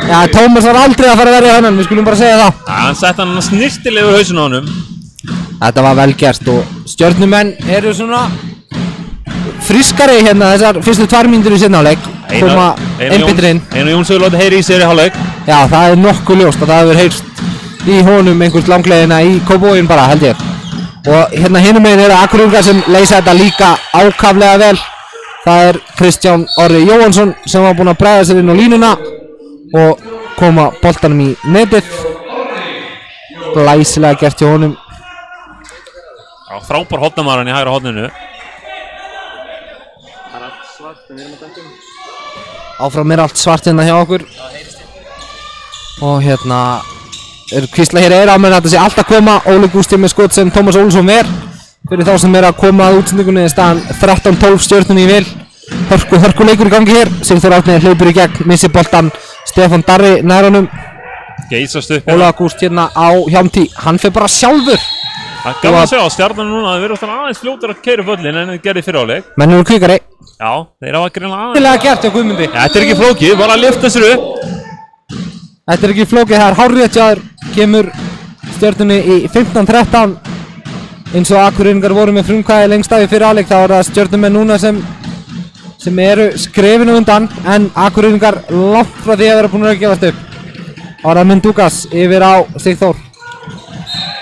Tómas var aldrei að fara að verja hennan, við skulum bara segja það. Hann sett hann snyrtilega úr hausinn á honum. Þetta var vel gert og Stjörnumenn eru svona frískari hérna þessar fyrstu 2 mínútur í seinni hálfleik. Koma einbyttir inn. Einar Jónsson láti heyri í sér í hálfleik. Já, það nokkuð ljóst að það hefur heyrst í honum einhvers langleiðina í Kópavoginn bara held ég. Og hérna hinum megin eru Akureyringar sem leysa þetta líka ákaflega vel. Það Kristján Orri Jóhansson sem var búinn að bregða sér inn á línuna og koma boltanum í netið. Glæsilega gert hjá honum. Já, frábær hornamaðurinn í hægra horninu. Áfram allt svart hérna hjá okkur. Og hérna kvísla hér á menn að þetta sé allt að koma. Óli Gústi með skot sem Tómas Olsson ver. Fyrir þá sem að koma að útsendingunni staðan 13-12 Stjörnunni í vil. Hörkuleikur í gangi hér. Sigþór Árni hleypur í gegn, missir boltan. Stefán Darri nær honum. Geysast upp. Ólafur Gústi hérna á Hjálmtí. Hann fer bara sjálfur. Það er gaman að sjá á Stjarnan núna að þeir eru aðeins fljótur að keyra völlin en þeir gerði fyrir áleik. Menn eru kvikari. Já, þeir hafa greinlega aðeins. Þetta er gert hjá Guðmundi. Þetta er ekki flókið, bara að lyfta sér upp. Þetta er ekki flókið, það hárrétt hjá þér. Kemur Stjörnunni í 15-13. Eins og Akureyringar voru með frumkvæði lengst af í fyrir áleik. Þá er það Stjörnumenn núna sem eru skrefinu undan. En Akureyringar langt frá því að vera búin að gefast upp. Þá er það Myndugas yfir á Sigþór.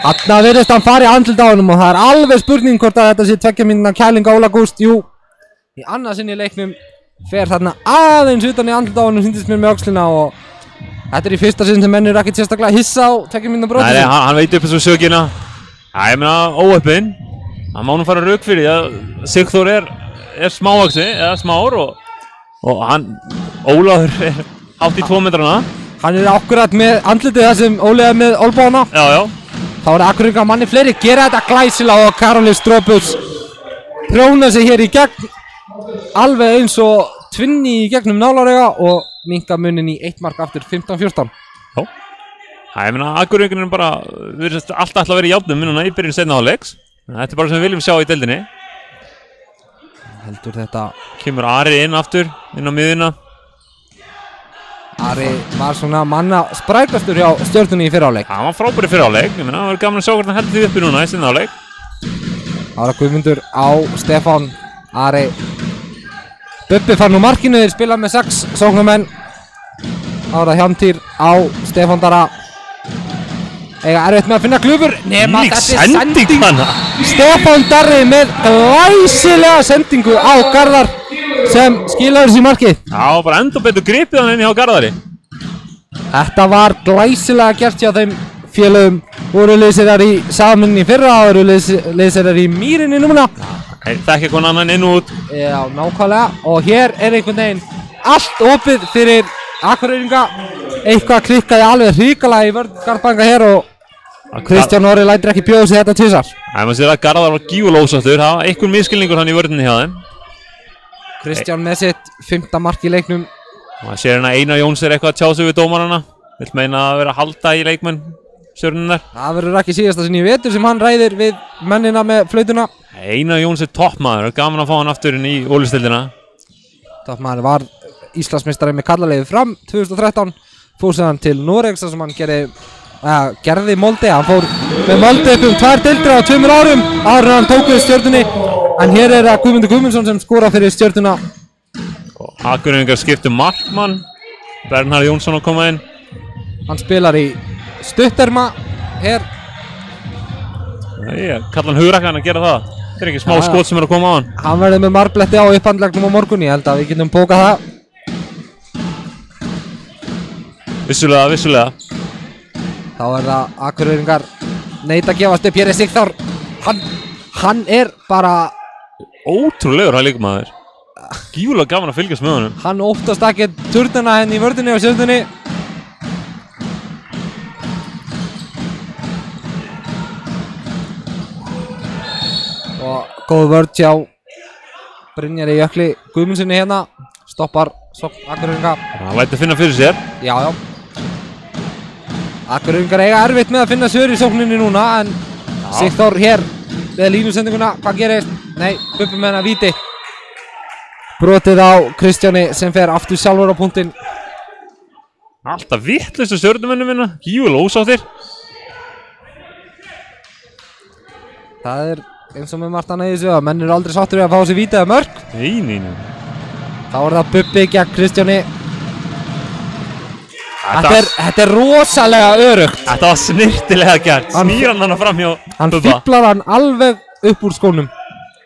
Þarna virðist hann fara í andlit á honum og það er alveg spurning hvort að þetta sé 2 mínútna kæling á Óla Gúst. Jú, í annað sinn í leiknum fer þarna aðeins utan í andlit á honum, sýndist mér með öxlina og þetta er í fyrsta sinn sem menn eru ekkert sérstaklega hissa á 2 mínútna broti. Nei, hann veit upp þessu sökina. Ég meina óöppin. Hann má nú fara rauk fyrir því að Sigþór er smávaxi eða smár og hann, Ólafur er hátt í 2 metrana. Hann er akkurat með andlitið það sem Óli er með olbána. Já. Þá er Akureyringar manni fleiri, gera þetta glæsilega og Karoli Strópus prjóna sig hér í gegn alveg eins og tvinni í gegnum Nálarauga og minka munin í 1 mark aftur 15-14. Já. Ég meina, Akureyringarnir bara alltaf ætla að vera í járnum núna í byrjun seinna hálfleiks. Þetta bara sem við viljum sjá í deildinni. Heldur þetta. Kemur Ari inn aftur, inn á miðuna. Ari var svona manna sprækastur hjá Stjörnunni í fyrra hálfleik. Hann var frábær í fyrra hálfleik. Ég meina, það verður gaman að sjá hvernig hann heldur því uppi núna í seinna hálfleik. Það var Guðmundur á Stefán. Ari. Bubbi fann úr markinu, þeir spila með 6 sóknarmenn. Það var Hjálmtýr á Stefán Dara. Eiga erfitt með að finna klúfur. Nema þessi sending. Stefán Darri með glæsilega sendingu á Garðar sem skilaður sér markið. Já, bara enda betur gripið hann inn hjá Garðari. Þetta var glæsilega gert hjá þeim félögum. Voru liðsherrar í Saminni í fyrra og voru liðsherrar í Mýrinni núna. Þekki eitthvað annan inn og út. Já, nákvæmlega. Og hér er einhvern veginn allt opið fyrir Akureyringa. Eitthvað klikkaði alveg hrikalega í vörn Garðbæinga hér og Kristján Orri lætur ekki bjóða sig þetta tvisvar. Maður sér að Garðar var gífulega ósáttur. Það var einhver misskilningur hann í vörninni hjá þeim. Kristján með sitt 5. mark í leiknum. Maður sér hérna Einar Jóns er eitthvað að tjá sig við dómarana. Vill meina að vera að halda í leikmenn stjörnunnar. Það verður ekki síðasta sinni í vetur sem hann ræðir við mennina með flautuna. Einar Jóns er toppmaður. Það er gaman að fá hann aftur inn í Ólistildina. Toppmaður var Íslandsmeistari með karlaleiði Fram 2013. Fór síðan til Noregs þar sem hann gerði Molde. Hann fór með Molde upp 2 deildir á 2 árum áður en hann tók við Stjörnunni. En hér er það Guðmundur Guðmundsson sem skora fyrir Stjörnuna. Akureyringar skiptu markmann. Bernharð Jónsson að koma inn. Hann spilar í stutterma hér. Ég kalla hann hugrakkan að gera það. Þetta er ekki smá skot sem er að koma á hann. Hann verður með marbletti á upphandlegnum á morgun. Ég held að við getum bókað það. Vissulega. Þá er það Akureyringar neita að gefast upp. Hér er Sigþór. Hann er bara ótrúlegur hann leikmaður. Gífulega gaman að fylgjast með honum. Hann óttast ekki turnana henni í vörðinni og Stjörnunni. Og góð vörð hjá Brynjari Jökli Guðmundssoni hérna. Stoppar Akureyringa. Hann lætur finna fyrir sér. Já. Akureyringar eiga erfitt með að finna svör í sókninni núna en Sigþór hér með línusendinguna. Hvað gerist? Nei, Bubbi með hennar víti. Brotið á Kristjáni sem fer aftur sjálfur á punktinn. Alltaf vittlaustu stjörnumennum minna. Gífulega ósáttir. Það er eins og með margt annað í þessu að menn eru aldrei sáttur við að fá sér víti eða mörk. Nei. Þá er það Bubbi gegn Kristjáni. Þetta er rosalega örugt. Þetta var snirtilega gert. Snýr hann fram hjá Bubba. Hann fíblar hann alveg upp úr skónum.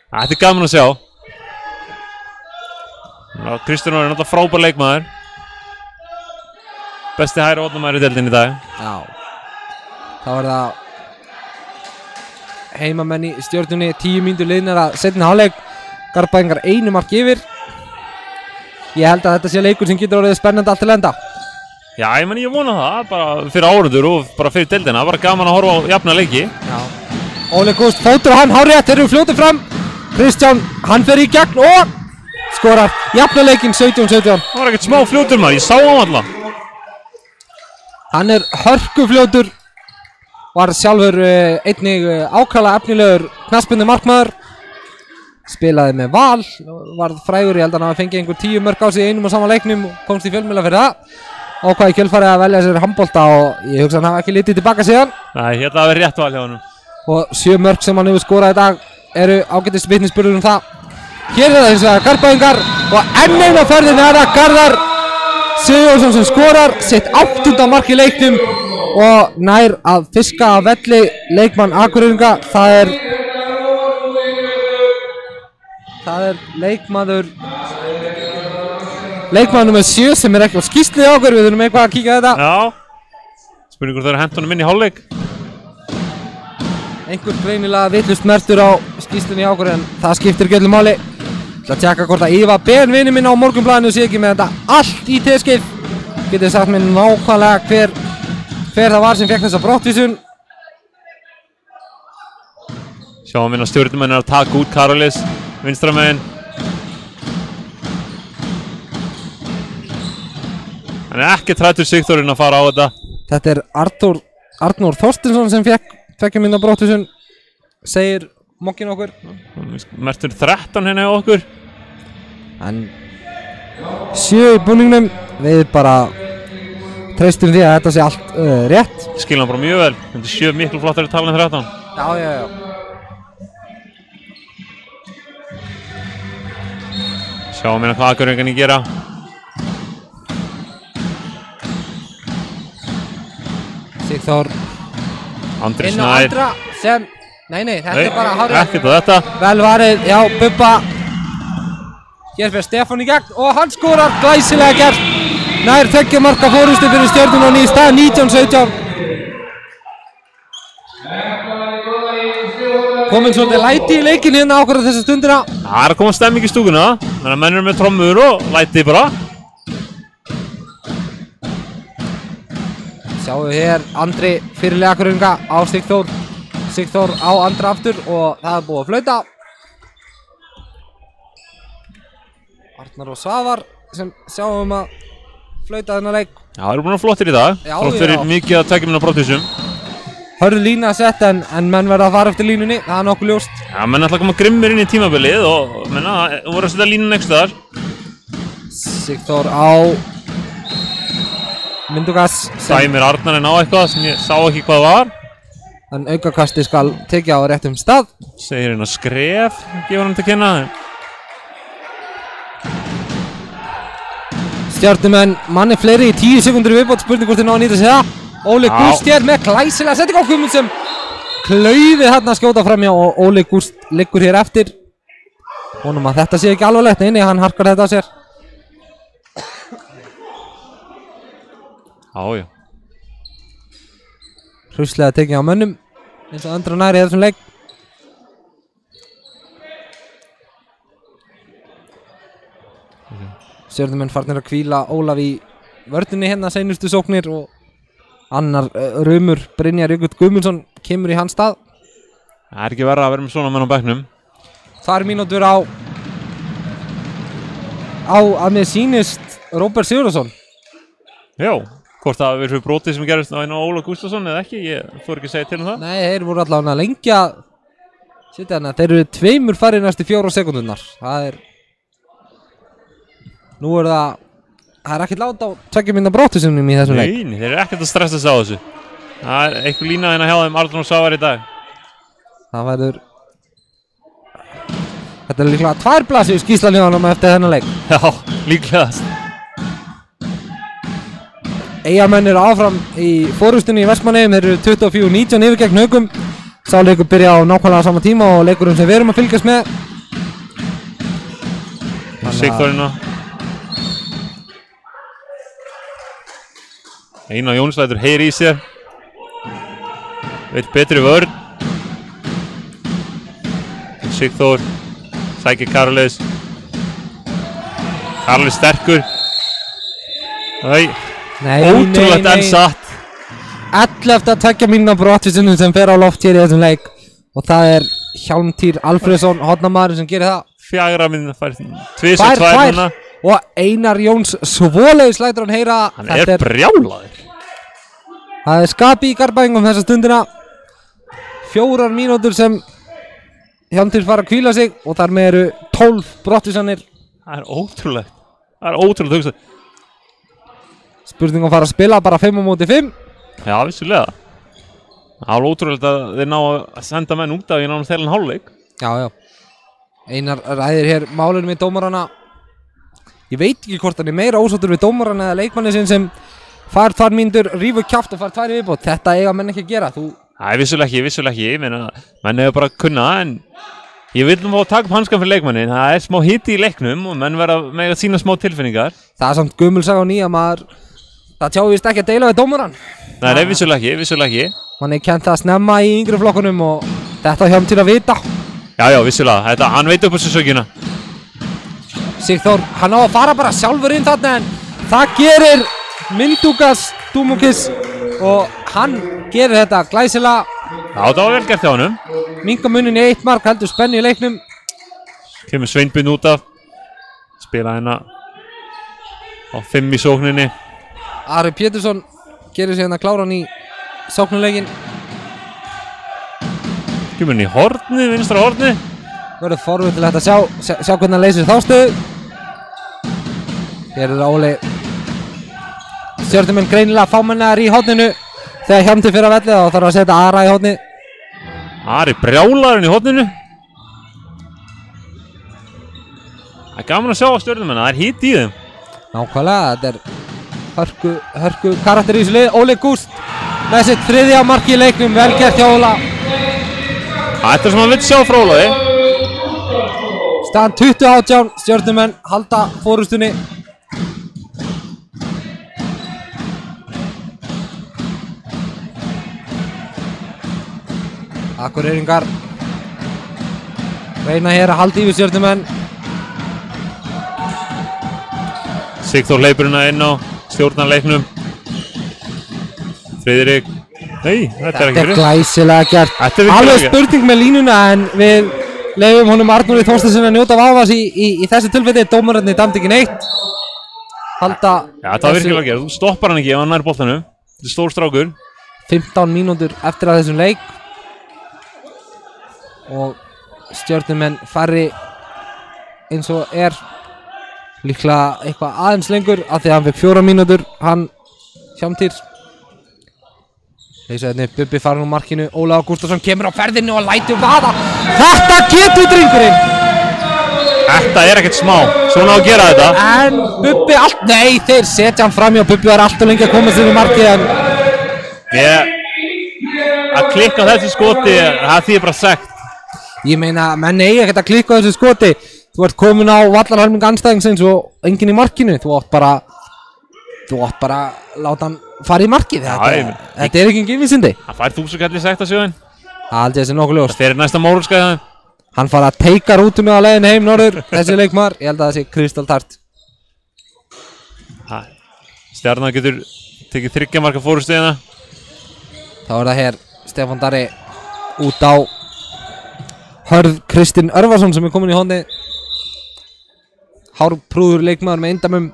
Þetta er gaman að sjá. Kristján er náttúrulega frábær leikmaður. Besti hægri hornamaður í deildinni í dag. Já. Þá er það heimamenn í Stjörnunni. 10 mínútur liðnar að seinni hálfleik. Garðbæingar 1 mark yfir. Ég held að þetta sé leikur sem getur orðið spennandi allt til enda. Já, ég vona það, bara fyrir áhorfendur og bara fyrir deildina. Bara gaman að horfa á jafna leiki. Já. Óli Gúst fótur og hann hárrétt, þeir eru fljótið fram. Kristján, hann fer í gegn og skorar jafna leikinn 17-17. Það var ekkert smá fljótur maður, ég sá hann alltaf. Hann er hörkufljótur. Var sjálfur einnig ákala efnilegur knattspyrnu markmaður. Spilaði með Val, varð frægur, ég held að hann hafi fengið einhver 10 mörk á sig í einum og sama leiknum og komst í fjölmiðla fyrir það. Ákvað í kjölfarið að velja sér handbolta og ég hugsa hann hafi ekki litið tilbaka síðan. Nei, hérna hafi rétt val hjá honum. Og 7 mörk sem hann hefur skorað í dag eru ágætis vitnisburður um það. Hér er það hins vegar Garðbæingar og enn einu á ferðinni er það Garðar Sigurjónsson sem skorar sitt 8. mark í leiknum og nær að fiska af velli leikmann Akureyringa. Það er leikmaður nummer 7 sem er ekki á skýrslu í okkur, við þurfum eitthvað að kíka þetta. Já, spurningur þegar hent honum inn í hálfleik. Einhver greinilega vitlaust merktur á skýrslunni í okkur en það skiptir ekki öllu máli. Ég ætla að tjekka hvort að Ívar Ben vinur minn á Morgunblaðinu sé ekki með þetta allt í teskeið. Getið sagt mér nákvæmlega hver það var sem fekk þessa brottvísun. Sjáum við að stjórnumenn er að taka út Karolis, vinstra megin. Hann ekki trættur Sigþórinn að fara á þetta. Þetta er Arnór Þorstinsson sem fekk minna brottvísun, segir mokkin okkur. Mertur 13 hérna hjá okkur. En 7 í búningnum, við bara treystum því að þetta sé allt rétt. Skilja hann bara mjög vel, þetta er 7 miklu flottari tala en 13. Já. Sjáum hérna hvað Akureyringarnir gera. Sigþór Andri inn á Snær. Andra sem, nei, þetta er bara hárið. Ekkert á þetta. Vel varið, já, Bubba. Hér fyrir Stefán í gegn og hann skorar, glæsilega gert. Nær 2 marka fórustu fyrir Stjörnuna á nýjum stað, 19-17. Komin svolítið læti í leikinn hérna ákveður þessa stundina. Það er að koma stemming í stúkuna, þannig að menn eru með trommur og læti bara. Sjáum við hér Andri fyrirliði Akureyringa á Sigþór. Sigþór á Andra aftur og það er búið að flauta. Arnar og Svavar sem sjáum að flauta þennan leik. Já, það eru búin að flottir í dag. Já, Þrátt fyrir mikið að taka minna brottvísum. Hörðu lína að setja en menn verða að fara eftir línunni, það er nokkuð ljóst. Já, menn ætla að koma grimmir inn í tímabilið og menna, voru að setja línun einhvers staðar. Sigþór á Myndugas. Dæmir Arnarinn á eitthvað sem ég sá ekki hvað var. En aukakasti skal tekja á réttum stað. Segir hérna skref, gefur hann til kynna. Stjörnumenn manni fleiri í 10 sekundur viðbót, spurning hvort þeir ná að nýta sig það. Óli Gúst hér með glæsilega setting á Guðmund sem klaufið hérna að skjóta framjá og Óli Gúst liggur hér eftir. Vonum að þetta sé ekki alvarlegt, nei, hann harkar þetta á sér. Já. Hraustlega tekið á mönnum eins og Andra Nær í þessum leik. Stjörnumenn farnir að hvíla Ólaf í vörninni hérna seinustu sóknir og annar rumur Brynjar Jökull Guðmundsson kemur í hans stað. Það er ekki verra að vera með svona menn á bekknum. 2 mínútur á að mér sýnist Róbert Sigurðarsson. Já, hvort það hafi verið fyrir brotið sem gerist á einu Óla Gústason eða ekki, ég þori ekki að segja til það. Nei, þeir voru allavega lengi að sitja hérna. Þeir eru 2 farið næstu 4 sekúndurnar. Það er nú er það er ekkert lát á 2 mínútna brottvísunum í þessum leik. Nei, þeir eru ekkert að stressa sig á þessu. Það er einhver lína hérna hjá þeim Arnór Svavar í dag. Það verður Þetta er líklega 2 blaðsíður skýrslan hjá honum eftir þennan leik. Já, líklegast. Eyjamenn eru áfram í fórustunni í Vestmannaeyjum. Þeir eru 24-19 yfir gegn Haukum. Sá leikur byrja á nákvæmlega sama tíma og leikurinn sem við erum að fylgjast með. Sigþórina. Einar Jónslætur heyri í sér. Veit betri vörn. Sigþór sækir Karlis. Karlis sterkur. Ótrúlegt en satt. 11. 2 mínútna brottvísunum sem fer á loft hér í þessum leik og það er Hjálmtýr Alfreðsson hornamaðurinn sem gerir það. 4 mínútna færð. 2-2 núna. Og Einar Jóns svoleiðis lætur hann heyra. Hann er brjálaður. Það er skapi í Garðbæingum þessa stundina. 4 mínútur sem Hjálmtýr fara að hvíla sig og þar með eru 12 brottvísanir. Það er ótrúlegt. Það er ótrúlegt hugsað. Spurning að fara að spila bara 5-5. Já, vissulega. Það er ótrúlegt að þeir ná að senda menn út af í nánast heilan hálfleik. Já. Einar ræðir hér málunum við dómarana. Ég veit ekki hvort hann er meira ósáttur við dómarana eða leikmanni sem fær 2 mínútur, rífur kjáft og fær 2 viðbót. Þetta eiga menn ekki að gera. Nei, vissulega ekki. Ég meina, menn hefur bara kunnað en ég vil nú fá að taka upp hanskan fyrir leikmannin. Það er smá hiti í leiknum og menn verða með að sína smá tilfinningar. Það er samt gömulsaga á nýja maður. Það tjáist ekki að deila við dómaran. Nei, vissulega ekki. Man er kennt að snemma í yngri flokkunum og þetta hjá til að vita. Já, vissulega. Hann veit upp á þessu sökina. Sigþór, hann á að fara bara sjálfur inn þarna en það gerir Myndugas Dúmukis og hann gerir þetta glæsilega. Já, það var vel gert hjá honum. Minnka munin í 1 mark, heldur spennu í leiknum. Kemur Sveinbjörn út af. Spila hérna á 5 í sókninni. Ari Pétursson gerir sig hérna kláran í sóknuleikin. Kemur hann í horni, vinstra horni. Verður forvitnilegt að sjá hvernig hann leysir þá stöðu. Hér Óli Stjörnumenn greinilega fámennar í horninu þegar Hjálmtýr fyrir að velli og þarf að setja Ara í horni. Ari brjálarinn í horninu. Það er gaman að sjá á Stjörnumenn, það er hít í þeim. Nákvæmlega, þetta er hörku karakter í þessu lið. Óli Gúst með sitt 3. mark í leiknum, vel gert hjá Óla. Þetta er sem hann vill sjá frá Ólaði. Staðan 20-18, Stjörnumenn halda fórustunni. Akureyringar reyna hér að halda yfir Stjörnumenn. Sigþór hleypur hérna inn á stjórnarleiknum. Friðrik. Nei, þetta er ekki Þetta er glæsilega gert. virkilega Alveg gert. spurning með línuna en við leyfum honum Arnóri Þorsteinsson að njóta vafans í þessu tilfelli. Dómararnir dæmdu ekki neitt. Halda Já, það var virkilega að gera. Þú stoppar hann ekki ef hann nær boltanum. Þetta er stór strákur. 15 mínútur eftir að þessum leik. Og Stjörnumenn færri eins og er líklega eitthvað aðeins lengur af því að hann fekk 4 mínútur, hann Hjálmtýr. Leysöðinni, Bubbi farin úr markinu, Ólafur Gústason kemur á ferðinu og lætur vaða. Þetta getur drengurinn! Þetta er ekkert smá. Svona á að gera þetta. En Bubbi allt, nei þeir setja hann fram hjá Bubbi var alltaf lengi að koma sér í markið en Að klikka á þessu skoti, það þýðir bara sekt. ég meina, menn eigi ekkert að klikka á þessu skoti. Þú ert komin á vallarhelming andstæðingsins og enginn í markinu. Þú átt bara að láta hann fara í markið. Þetta er ekki engin vísindi. Hann fær 1000 kall í sekt að sjóðin. Það held ég þessi nokkuð ljóst. Það fyrir næsta mórulska það. Hann fara að teika rútunu á leiðin heim norður. Þessi leikmaður, ég held að það sé kristaltart. Stjarnan getur tekið 3 marka fórustuðina. Þá er það hér Stefán Darri út á Hörð Kristinn Örvarsson sem er komin í hóndi. Hárprúður leikmaður með eindamum.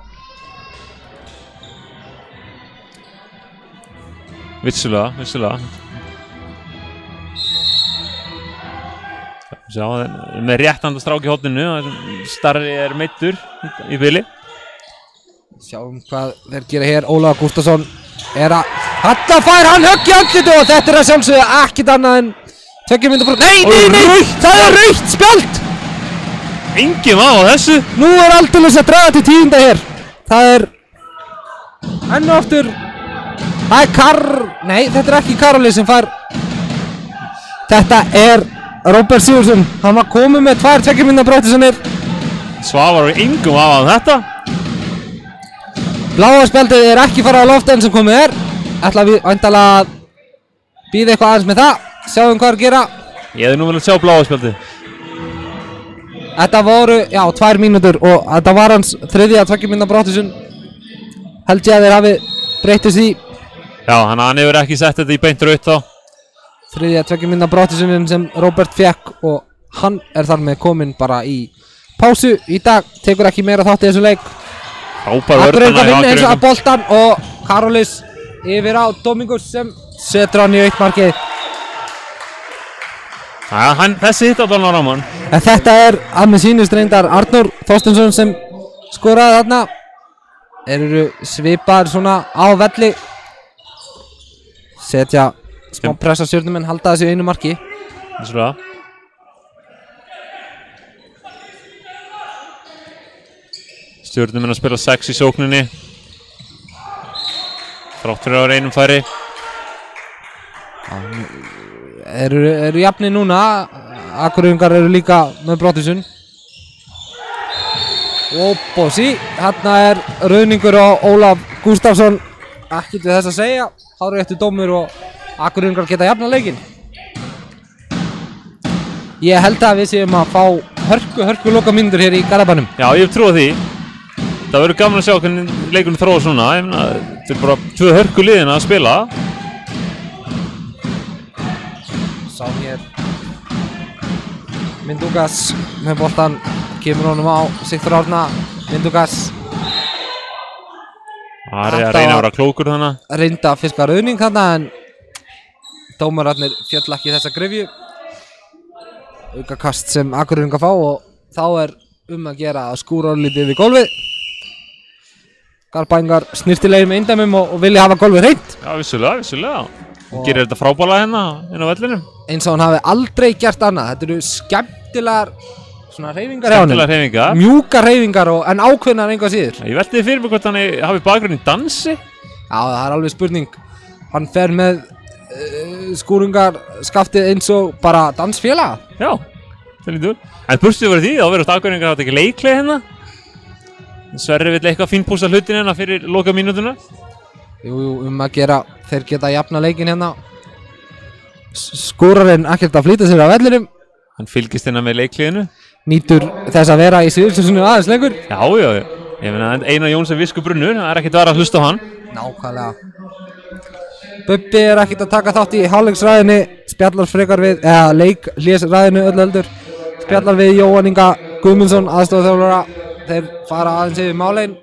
Vissulega. Sjá, með réttanda strák í hóttinu. Starri er meiddur í bili. Sjáum hvað þeir gera hér. Ólafur Gústason er að Þetta fær hann högg í andlitu og þetta er að sjálfsögðu ekkert annað en 2 mínútur brot. Nei, það er rautt spjald. Enginn á þessu. Nú er aldeilis að draga til 10. hér. Það er enn og aftur. Það er Nei, þetta er ekki Karoli sem fær. Þetta er Róbert Sigurðsson. Hann var komið með 2 mínútur brottisanir. Svavar og engum á þetta. Bláa spjaldið er ekki farað á loft enn sem komið er. Ætla við væntanlega að býða eitthvað aðeins með það. Sjáum hvað er að gera. Ég hefði nú vel að sjá bláa spjaldið. Þetta voru, 2 mínútur og þetta var hans 3. 2 mínútur brottisun. Held ég að þeir hafi breytist í. Já, hann hefur ekki sett þetta í beint raut þá. 3. 2 mínútur brottisunin sem Róbert fekk og hann er þar með komin bara í pásu í dag. Tekur ekki meira þátt í þessu leik. Akureyringar vinna eins og að boltan og Karolis yfir á Domingus sem setur hann í 1 markið. Þessi hitt á Dólan á Ráman. En þetta er að með sínust reyndar Arnór Þorsteinsson sem skoraði þarna. Þeir eru svipaðir svona á velli. Setja smá pressa Stjörnumenn, halda þessu 1 marki. Þessulega. Stjörnumenn að spila 6 í sókninni. Þrátt fyrir að vera 1 færi. Eru jafnir núna. Akureyringar eru líka með brottisun. Og Bossi, hérna er rauningur á Ólaf Gústafsson. Ekkert við þess að segja. Hárréttur dómur og Akureyringar geta jafna leikinn. Ég held að við séum að fá hörku lokamínútur hér í Garðabænum. Já, ég hef trúið því. Það verður gaman að sjá hvernig leikurinn þróa svona. Ég meina, þetta er bara 2 hörku liðin að spila. Sá hér Mindugas með boltan, kemur honum á Sigþór Árna. Mindugas. Ari að reyna að vera klókur þannig. Reynda að fiska rauðning þarna en dómararnir fjöll ekki þessa grefju. Aukakast sem Akureyringar fá og þá er að gera að skúra lítið við gólfið. Garðbæingar snirtilegir með eindæmum og vilja hafa gólfið hreint. Já, vissulega. Hún gerir þetta frábælega hérna inn á vellinum. Eins og hann hafi aldrei gert annað. Þetta eru skemmtilegar svona hreyfingar hjá honum. Skemmtilegar hreyfingar. Mjúkar hreyfingar en ákveðnar engu að síður. Ég velti fyrir mig hvort hann hafi bakgrunn í dansi. Já, það er alveg spurning. Hann fer með skúringarskaftið eins og bara dansfélaga. Já, það lítur. En burstuðu verið því, þá verður Akureyringar að hafa ekki leikleið hérna. Sverri vill eitthvað fínpúsa hlutin hérna fyrir loka mínútuna. Jú, að gera, þeir geta jafna leikinn hérna. Skúrarinn ekkert að flýta sér af vellinum. Hann fylgist hérna með leikliðinu. Nýtur þess að vera í síðursessunum aðeins lengur. Já. Ég meina, Einar Jónsson viskubrunnur, það er ekkert að vera að hlusta á hann. Nákvæmlega. Bubbi er ekkert að taka þátt í hálfleiksræðinni, spjallar frekar við, leikhlésræðinu öll heldur. Spjallar við Jóhann Inga Guðmundsson, aðstofþjálfara. Þeir fara aðeins yfir málein.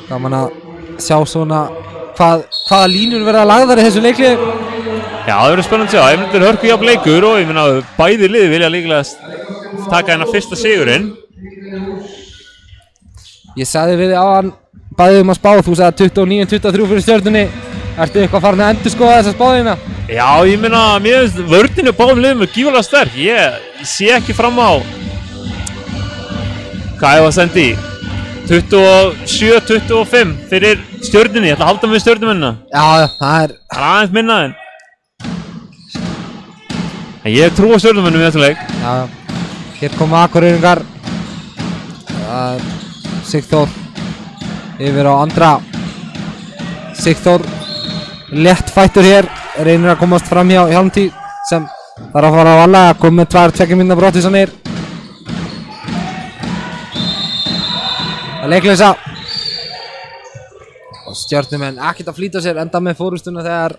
Gaman að sjá svona hvaða línur verða lagðar í þessu leikliði. Já, það verður spennandi að sjá. Ef þetta er hörku jafn leikur og ég meina bæði liði vilja líklega taka hérna fyrsta sigurinn. Ég sagði við þig á hann, bæði að spá, þú sagði 29-23 fyrir Stjörnunni. Ertu eitthvað farin að endurskoða þessa spáðina? Já, ég meina, mér finnst vörninu báðum liðum er gífurlega sterk. Ég sé ekki fram á hvað ég var að senda í 27-25 fyrir Stjörnunni. Ég ætla að halda með Stjörnumennina. Já, það er aðeins minna en ég trú á Stjörnumennum í þessu leik. Já, hér koma Akureyringar. Sigþór yfir á andra. Sigþór létt fættur hér, reynir að komast fram hjá Hjálmtý sem þarf að fara á alla, kom með 2 mínútna brottvísanir. Að leikleysa. Og Stjörnumenn ekkert að flýta sér, enda með fórustuna þegar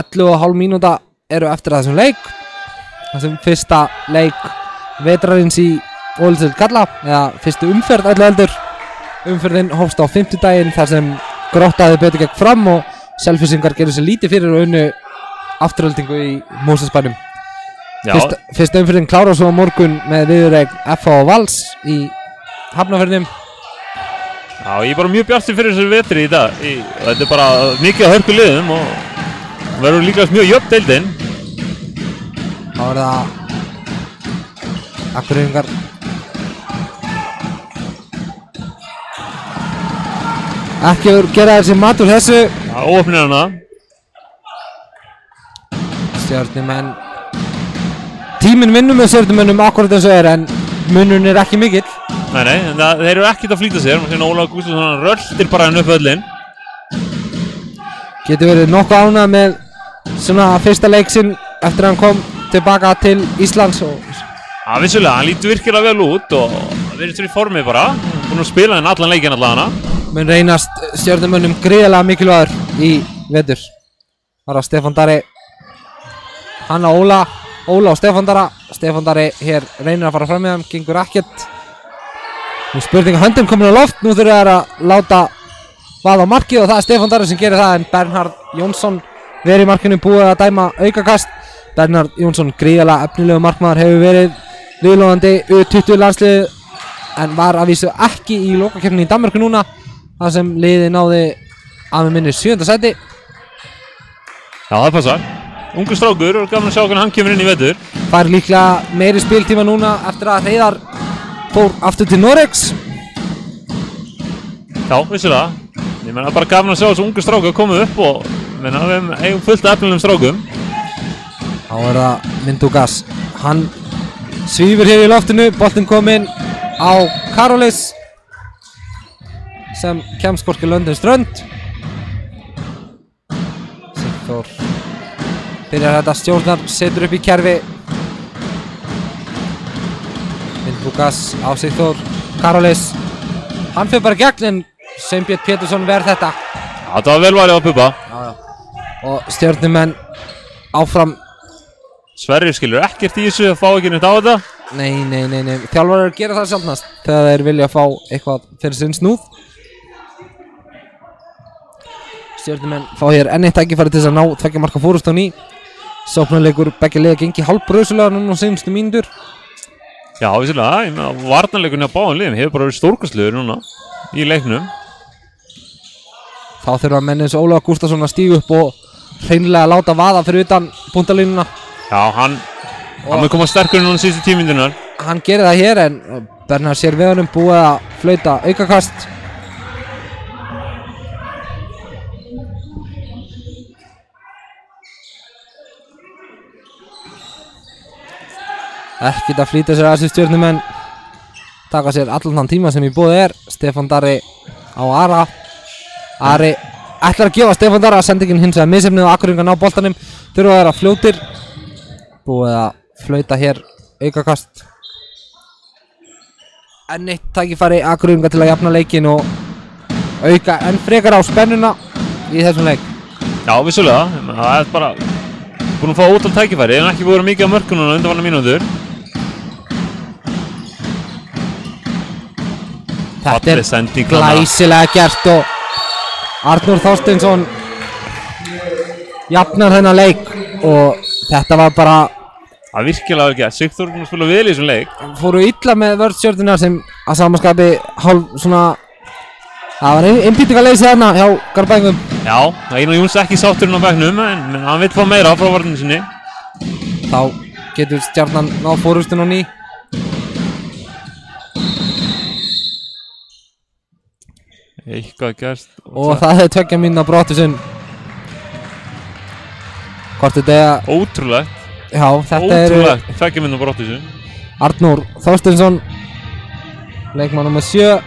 11,5 mínúta eru eftir að þessum leik. Þessum fyrsta leik vetrarins í Ólafsdeild karla, eða fyrstu umferð öllu heldur. Umferðin hófst á 5. daginn þar sem Gróttaði betur gegn Fram og Selfyssingar gerðu sér lítið fyrir og unnu afturöldingu í Mosfellsbænum. Fyrsta umferðin klárar svo á morgun með viðureign FH og Vals í Hafnarfirðinum. Já, ég er bara mjög bjartur fyrir þessu vetri í dag. Þetta er bara mikið að hörku liðum og verður líka mjög jöfn deildin. Þá er það Akureyringar. Ekki gera þessi mat úr þessu. Já, óöfnir hana. Stjörnumenn. Tíminn vinnur með Stjörnumennum akkurat eins og en munurinn er ekki mikill. Nei, en þeir eru ekkert að flýta sér. Ólafur Gústason röltir bara henni upp öllin. Getur verið nokkuð ánægð með svona fyrsta leik sinn eftir að hann kom tilbaka til Íslands. Já, vissulega, hann lítur virkilega vel út og verið í formi bara. Búinn að spila henni allan leikinn allavega. Mun reynast Stjörnumönnum gríðarlega mikilvægur í vetur. Það er Stefán Darri. Hann á Óla og Stefán Darra. Stefán Darri hér reynir að fara fram með hann, gengur ekkert. Nú spurning að höndum komin á loft, nú þurfa þær að láta vaða á markið og það er Stefán Darri sem gerir það en Bernhard Jónsson verið í markinu búið að dæma aukakast. Bernhard Jónsson gríðarlega efnilegu markmaður hefur verið viðlóðandi U20 landsliðið en var að vísu ekki í lokakeppninni í Danmörku núna. Það sem liðið náði að með minni 7. sæti. Já, það passar. Ungur strákur og gaman að sjá hvernig hann kemur inn í vetur. Fær líklega meiri spiltíma núna eftir að Hreiðar fór aftur til Noregs. Já, vissulega. Ég meina bara gaman að sjá þessu ungu stráku að koma upp og við eigum fullt af efnilegum strákum. Þá er það Myndugas. Hann svífur hér í loftinu, boltinn kominn á Karolis sem kemst hvorki löndin strönd. Sigþór byrjar þetta stjórnar, setur upp í kerfi. Myndugas á Sigþór. Karolis. Hann fyrir bara gegn en Sveinbjörn Pétursson verð þetta. Já, þetta var vel varið á Bubba. Og Stjörnumenn áfram. Sverrir skilur ekkert í þessu, fá ekki neitt á þetta. Nei, þjálfarar gera það sjaldnast þegar þeir vilja fá eitthvað fyrir sinn snúð. Stjörnumenn fá hér enn eitt tækifæri til þess að ná 2 marka fórustu á ný. Sóknarleikur beggja liða gengi hálfbröðsulega núna á seinustu mínútur. Já, vissulega, ég meina varnarleikurinn á báðum liðum hefur bara verið stórkostlegur núna í leiknum. Þá þurfa menn eins og Ólafur Gústason að stíga upp og hreinlega láta vaða fyrir utan puntalínuna. Já, hann mun koma sterkur núna síðustu 10 mínúturnar. Hann gerir það hér en Bernhard sér við honum búið að flauta aukakast. Ekkert að flýta sér að þessu stjörnumenn taka sér allan þann tíma sem í boði Stefán Darri á Ara. Ari ætlar að gefa Stefán Darri að sendingin hins vegar misefnið og Akureyringar ná boltanum, þurfa að vera fljótir. Búið að flauta hér aukakast. Enn eitt tækifæri Akureyringar til að jafna leikinn og auka enn frekar á spennuna í þessum leik. Já, vissulega, það er bara búin að fá ótal tækifæri en ekki búið mikið á mörkunum undanfarnar mínútur. Þetta er glæsilega gert og Arnór Þorsteinsson jafnar þennan leik og þetta var bara Það virkilega vel gert. Sigþór búinn að spila vel í þessum leik. Fóru illa með vörðstjörnunar sem að samanskapi hálf svona það var einbýtingarleysi þarna hjá Garðbæingum. Já, Einar Jóns ekki sátturinn á bekknum en hann vill fá meira frá varninu sinni. Þá getur Stjarnan náð fórustun á ný. Eitthvað gerst. Og það er 2 mínútna brottvísun. Hvort þetta er ótrúlegt. Já, þetta er ótrúlegt, 2 mínútna brottvísun. Arnór Þorsteinsson, leikmann nr. 7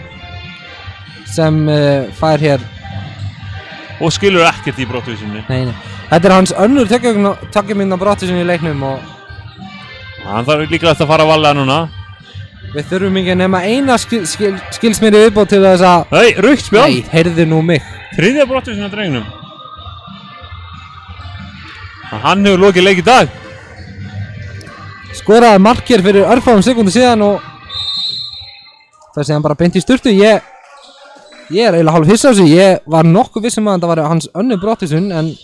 sem fær hér og skilur ekkert í brottvísunni. Nei. Þetta er hans önnur 2 mínútna brottvísun í leiknum og hann þarf líklega að fara varlega núna. Við þurfum ekki nema eina skilsmýri viðbót til þess að rautt spjald. Nei, heyrðu nú mig. 3. brottvísun á drengnum. Hann hefur lokið leik í dag. Skoraði markir fyrir örfáum sekúndu síðan og það sé hann bara beint í sturtu. Ég er eiginlega hálf hissa á þessu. Ég var nokkuð viss að þetta var hans önnur brottvísun en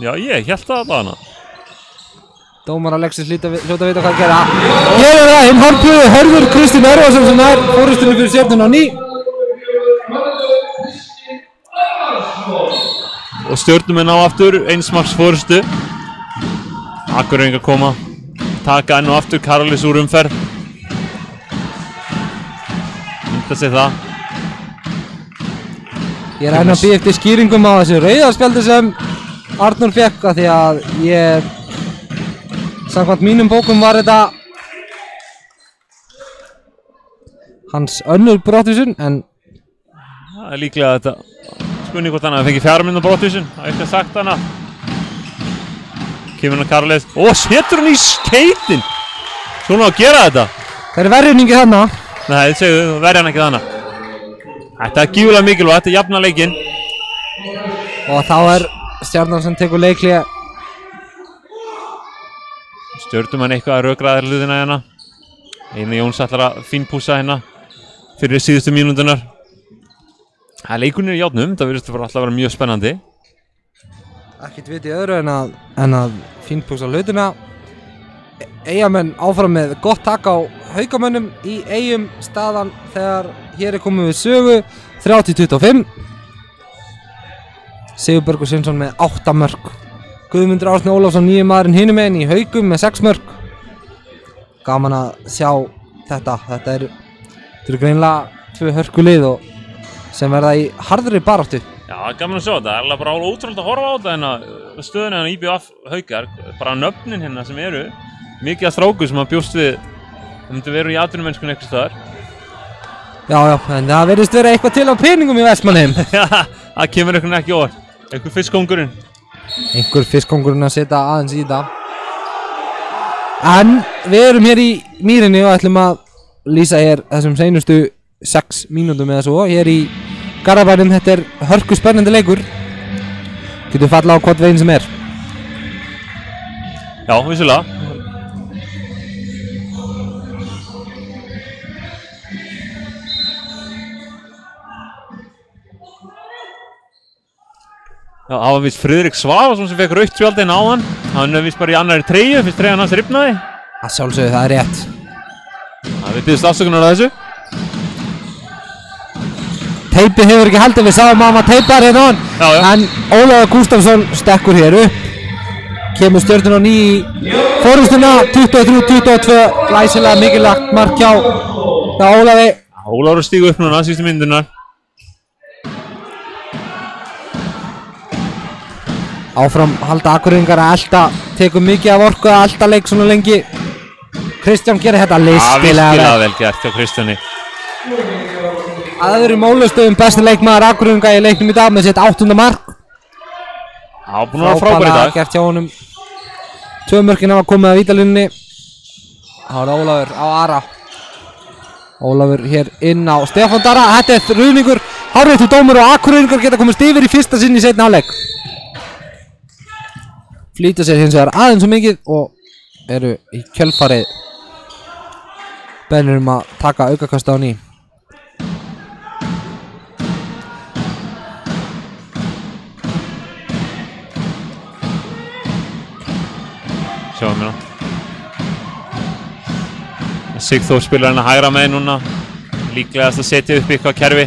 já, ég hélt það hana. Dómar Alexis hljóta að vita hvað að gera. Hér er það hinn hálfpröfu Hörður Kristinn Örvarsson sem er fórustunni fyrir Stjörnuna á ný. Og Stjörnumenn á aftur, einsmarks fórustu. Akureyringar koma, taka enn og aftur Karlis úr umferð. Mynda sig það. Ég er enn að bíða eftir skýringum á þessu rauðarspjaldi sem Arnór fékk af því að samkvæmt mínum bókum var þetta hans önnur brottvísun en það er líklega þetta spurning hvort hann hafi fengið 4 mínútna brottvísun. Það er eitthvað sagt hana. Kemur hann Karlis og setur hann í skeitin. Svona að gera þetta. Það er verðuningi þarna. Nei, segðu, verði hann ekki þarna. Þetta er gífulega mikilvægt, þetta er jafna leikinn. Og þá er Stjarnan sem tekur leikli. Stjörnumenn eitthvað að rökraða hlutina hérna. Einar Jóns ætlar að fínpússa hérna fyrir síðustu mínúturnar. Leikurinn er í játnum, það virðist alltaf að vera mjög spennandi. Ekkert vitið öðru en að fínpússa hlutina. Eyjamenn áfram með gott tak á Haukamönnum í Eyjum staðan þegar hér er komið við sögu 30-25. Sigurbergur Sveinsson með 8 mörk. Guðmundur Árni Ólafsson nýju maðurinn hinum megin í Haukum með 6 mörk. Gaman að sjá þetta. Þetta eru greinilega 2 hörkulið og sem verða í harðri baráttu. Já, gaman að sjá þetta. Það er bara ótrúlega að horfa á þetta en stöðuna hérna IBF Haukar, bara nöfnin hérna sem eru. Mikið að stráku sem að bjóst við myndi vera í atvinnumennskunni eitthvað staðar. Já, en það verðist vera eitthvað til á peningum í Vestmannaheim. Það kemur eitthvað ekki óvart. Einhver fiskkóngurinn. Einhver fiskkóngurinn að setja aðeins í þetta. En við erum hér í mýrinni og ætlum að lýsa hér þessum seinustu 6 mínútum eða svo. Hér í Garðabænum, þetta er hörku spennandi leikur. Getur falla á hvort veginn sem er. Já, vissulega. Já, það var vist Friðrik Svavarsson sem fekk rautt spjaldinn á hann. Hann vist bara í annari treyju, fyrst treyjan hans rifnaði. Að sjálfsögðu, það er rétt. Við biðjumst afsökunar á þessu. Teipið hefur ekki haldið, við sáum að hann var teipar hérna on. Já. En Ólafur Gústafsson stekkur hér upp. Kemur Stjörnun á ný í forystuna, 23-22, glæsilega mikilvægt mark hjá Ólafi. Ólafur stígu upp núna, síðustu myndunar. Áfram halda Akureyringar að elta, tekur mikið af orku að elta leik svona lengi. Kristján gerir þetta listilega vel gert hjá Kristjáni. Að öðrum Ólastöðum besti leikmaður Akureyringa í leiknum í dag með sitt 8. mark. Já, búinn að vera frábær í dag. Gert hjá honum. 2 mörkin hafa komið að vítalínunni. Það var Ólafur á Ara. Ólafur hér inn á Stefán Darra. Þetta er ruðningur, hárréttur dómur og Akureyringar geta komist yfir í fyrsta sinn í seinni hálfleik. Flýta sér hins vegar aðeins svo mikið og eru í kjölfarið beðnir að taka aukakast á ný. Sjáum hérna. Sigþór spilar hérna hægra með núna. Líklegast að setja upp eitthvað kerfi.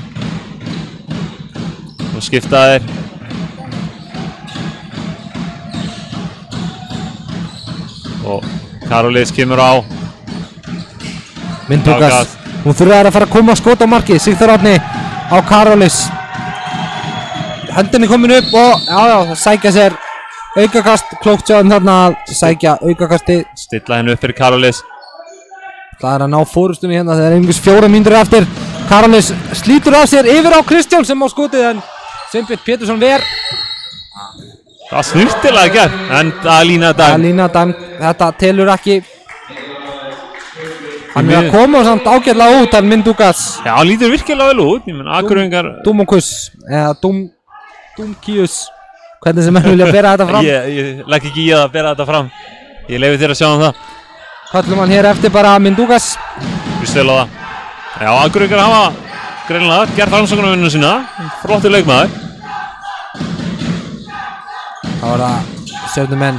Og skipta þeir. Og Karolis kemur á. Myndugast, hún þurfa að fara að koma að skota á markið. Sigþór Árni á Karolis. Hendinni komin upp og það sækja sér aukakast. Klókt sjáðum þarna að sækja aukakasti. Stilla henni upp fyrir Karolis. Það er að ná fórustunni hérna, það er einhvers 4 mínútur eftir. Karolis slítur af sér yfir á Kristján sem á skotið en Sveinbjörn Pétursson ver. Það var snurtilega gert, en það lína dæm. Það lína dæm, þetta telur ekki. Hann er að koma samt ágætlega út, hann Myndugast. Já, hann lítur virkilega vel út, ég menn Akureyringar. Dúmokus, eða Dúmkius, hvernig sem henni vilja bera þetta fram. Ég legg ekki í að bera þetta fram. Ég leyfi þér að sjá það. Kallum hann hér eftir bara Myndugast. Við stel á það. Já, Akureyringar hafa greinilega gert rannsóknarvinnuna sína. Flottur leikmaður. Það var það Stjörnumenn.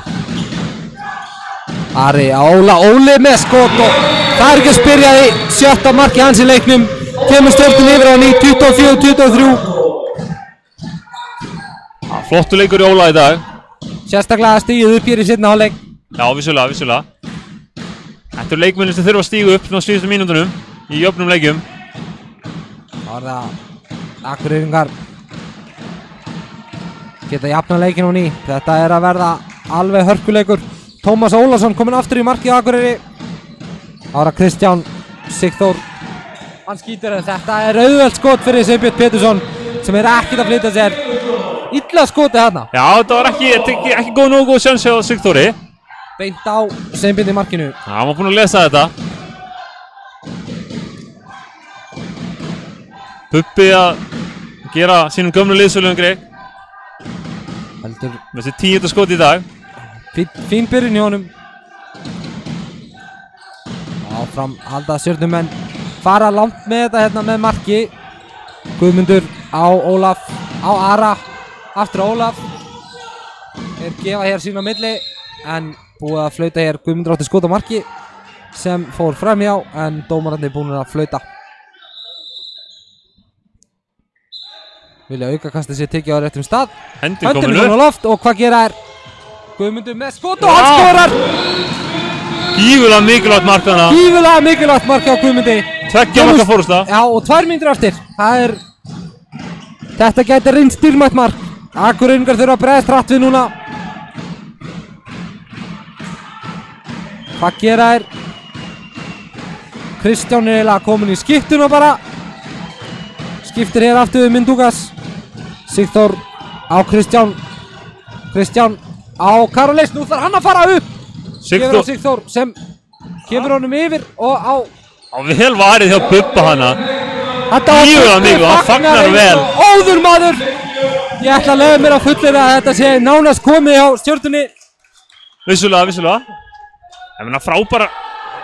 Ari á Óli með skot og það er ekki að spyrja því. 7. marki hans í leiknum. Kemur Stjörnun yfir á ný 24-23. Flottur leikur í Óla í dag. Sérstaklega stígið upp hér í seinni hálfleik. Já, vissulega. Þetta er leikmennir sem þurfa að stíga upp á síðustu mínútunum í jöfnum leikjum. Það var það Akureyringar geta jafna leikin á ný. Þetta er að verða alveg hörkuleikur. Tómas Ólafsson kominn aftur í markið á Akureyri. Ára Kristján Sigþór. Hann skýtur en þetta er auðvelt skot fyrir Sveinbjörn Pétursson sem er ekkert að flytja sér. Illa skotið þarna. Já, þetta var ekki góð nógu góð sjans hjá Sigþóri. Beint á Sveinbjörn í markinu. Já, hann var búinn að lesa þetta. Bubbi að gera sínum gömlu liðsfélögum greið. Heldur með þessi 10. skot í dag. Fín byrjun í honum. Áfram halda Stjörnumenn fara langt með þetta hérna með marki. Guðmundur á Ólaf, á Ara, aftur á Ólaf. Þeir gefa hér sín á milli en búið að flauta hér. Guðmundur átti skot á marki sem fór framhjá en dómararnir búin að flauta. Vilja aukakastið sér tekið á réttum stað. Hendin komin upp. Á loft og hvað gera er? Guðmundur með skot og hann skorar! Gífulega mikilvægt mark þarna. Gífulega mikilvægt mark hjá Guðmundi. 2 marka fórust. Já og 2 mínútur eftir. Þetta gæti reynst dýrmætt mark. Akureyringar þurfa að bregðast hratt við núna. Hvað gera er? Kristján er eiginlega komin í skiptuna bara. Skiptir hér aftur við Myndugast. Sigþór á Kristján. Kristján á Karolis. Nú þarf hann að fara upp. Gefur á Sigþór sem kemur honum yfir og á vel varið hjá Bubba hana. Þetta var Bubbi hann fagnar vel. Óður maður. Ég ætla að leyfa mér að fullyrða að þetta sé nánast komið hjá Stjörnunni. Vissulega. Ég meina frábæra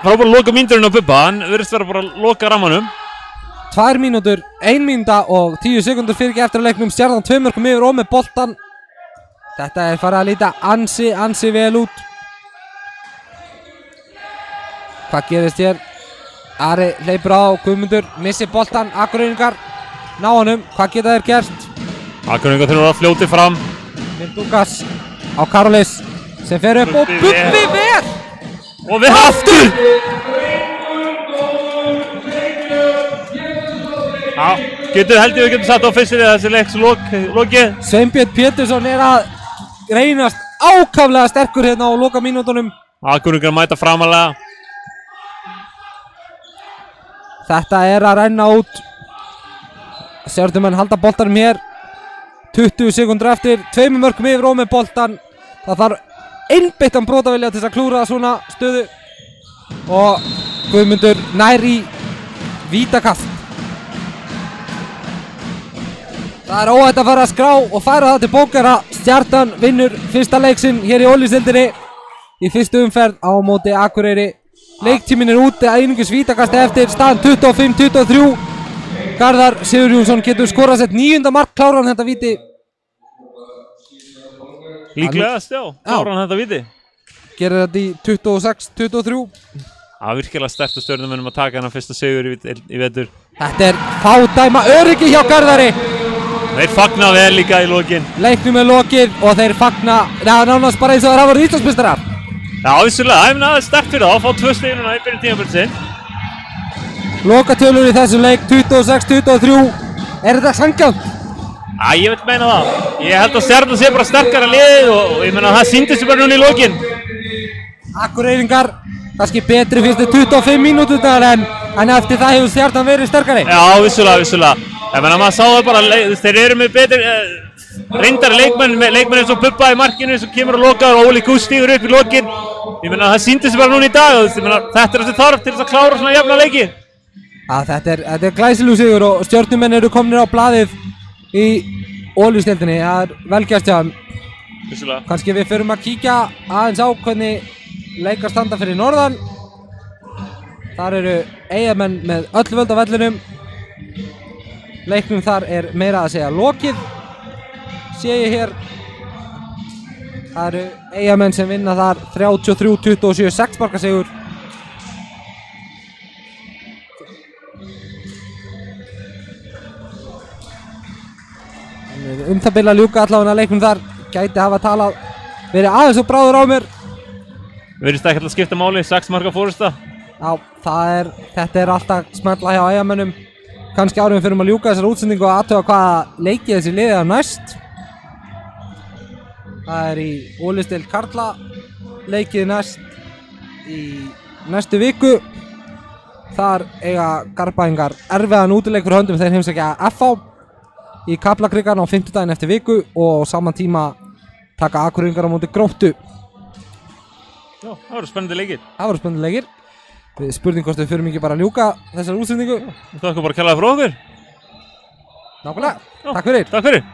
loka mínúturinn á Bubba. Hann virðist vera bara að loka rammanum. 2 mínútur, 1 mínúta og 10 sekundur fyrir ekki eftir að leiknum. Stjarnan 2 mörkum yfir og með boltan. Þetta er farið að líta ansi vel út. Hvað gerist hér? Ari hleypur á, Guðmundur missir boltan, Akureyringar ná honum, hvað geta þeir gert? Akureyringar þurfa að fljóti fram. Dugas á Karolis sem fer upp og Bubbi ver! Og við aftur! Já, held ég við getum satt á fyrst þessi leiks lokið. Sveinbjörn Pétursson er að reynast ákaflega sterkur hérna á loka mínútonum. Akureyringar mæta framalega. Þetta er að renna út. Stjörnumenn halda boltanum hér. 20 sekundur eftir, 2 mörkum yfir og með boltan. Það þarf einbeittan brotavilja til þess að klúra svona stöðu. Og Guðmundur nær í vítakast. Það er óhætt að fara að skrá og færa það til bókara. Stjarnan vinnur fyrsta leiksinn hér í Ólafsdeildinni í fyrstu umferð á móti Akureyri. Leiktíminn er úti að einungis vítakasti eftir, staðan 25-23. Garðar Sigurjónsson getur skorað sett 9. mark, klárar hann þetta víti? Líklegast, já, klárar hann þetta víti. Gerir þetta í 26-23. Það er virkilega sterkt að Stjörnumönnum að taka hann fyrsta sigur í vetur. Þetta er fádæma öryggi hjá Garðari. Þeir fagna vel líka í lokin. Leiknum er lokið og þeir fagna nánast bara eins og þeir hafa verið Íslandsmeistarar. Já, vissulega, það er sterkt fyrir þá að fá 2 stig núna í byrjun tímabilsins. Lokatölur í þessum leik 26-23. Er þetta sanngjarnt? Já, ég vil meina það. Ég held að Stjarnan sé bara sterkara liðið og ég meina það sýndist sig bara núna í lokin. Akureyringar kannski betri fyrstu 25 mínúturnar en eftir það hefur Stjarnan verið sterkari. Já, vissulega. Ég meina maður sá það bara, þeir eru með betri reyndari leikmenn eins og Bubba í markinu sem kemur og lokar og Óli Gús stígur upp í lokin. Ég meina það sýndist sig bara núna í dag og þetta er þessi þarf til þess að klára svona jafna leiki. Ja, þetta er glæsilegur sigur og Stjörnumenn eru komnir á blaðið í Ólafsdeildinni. Það er vel gert hjá þeim. Vissulega. Kannski við förum að kíkja aðeins á hvernig leikar standa fyrir norðan. Þar eru Eyjamenn með öll völd á vellinum. Leiknum þar er meira að segja lokið. Sé ég hér. Það eru Eyjamenn sem vinna þar 33-27, 6 marka sigur. Það bil að ljúka allavega leiknum þar. Gæti hafa talað verið aðeins og bráður á mér. Virðist ekki að skipta máli, 6 marka fórusta. Já, þetta er alltaf smetla hjá Eyjamönnum. Kannski árum við fyrir að ljúka þessar útsendingu og aðtöga hvaða leikið þessi liðið er næst. Það er í Ólafsdeild karla leikið næst í næstu viku. Þar eiga Garbaingar erfiðan útileik fyrir höndum þeir heimsækja FH í Kaplakrika á 5. daginn eftir viku og á saman tíma taka Akureyringar á móti Gróttu. Já, það voru spennandi leikir. Spurning hvort við förum ekki bara að ljúka þessar útsendingu. Það er bara að kella það frá okkur. Nákvæmlega. Takk fyrir.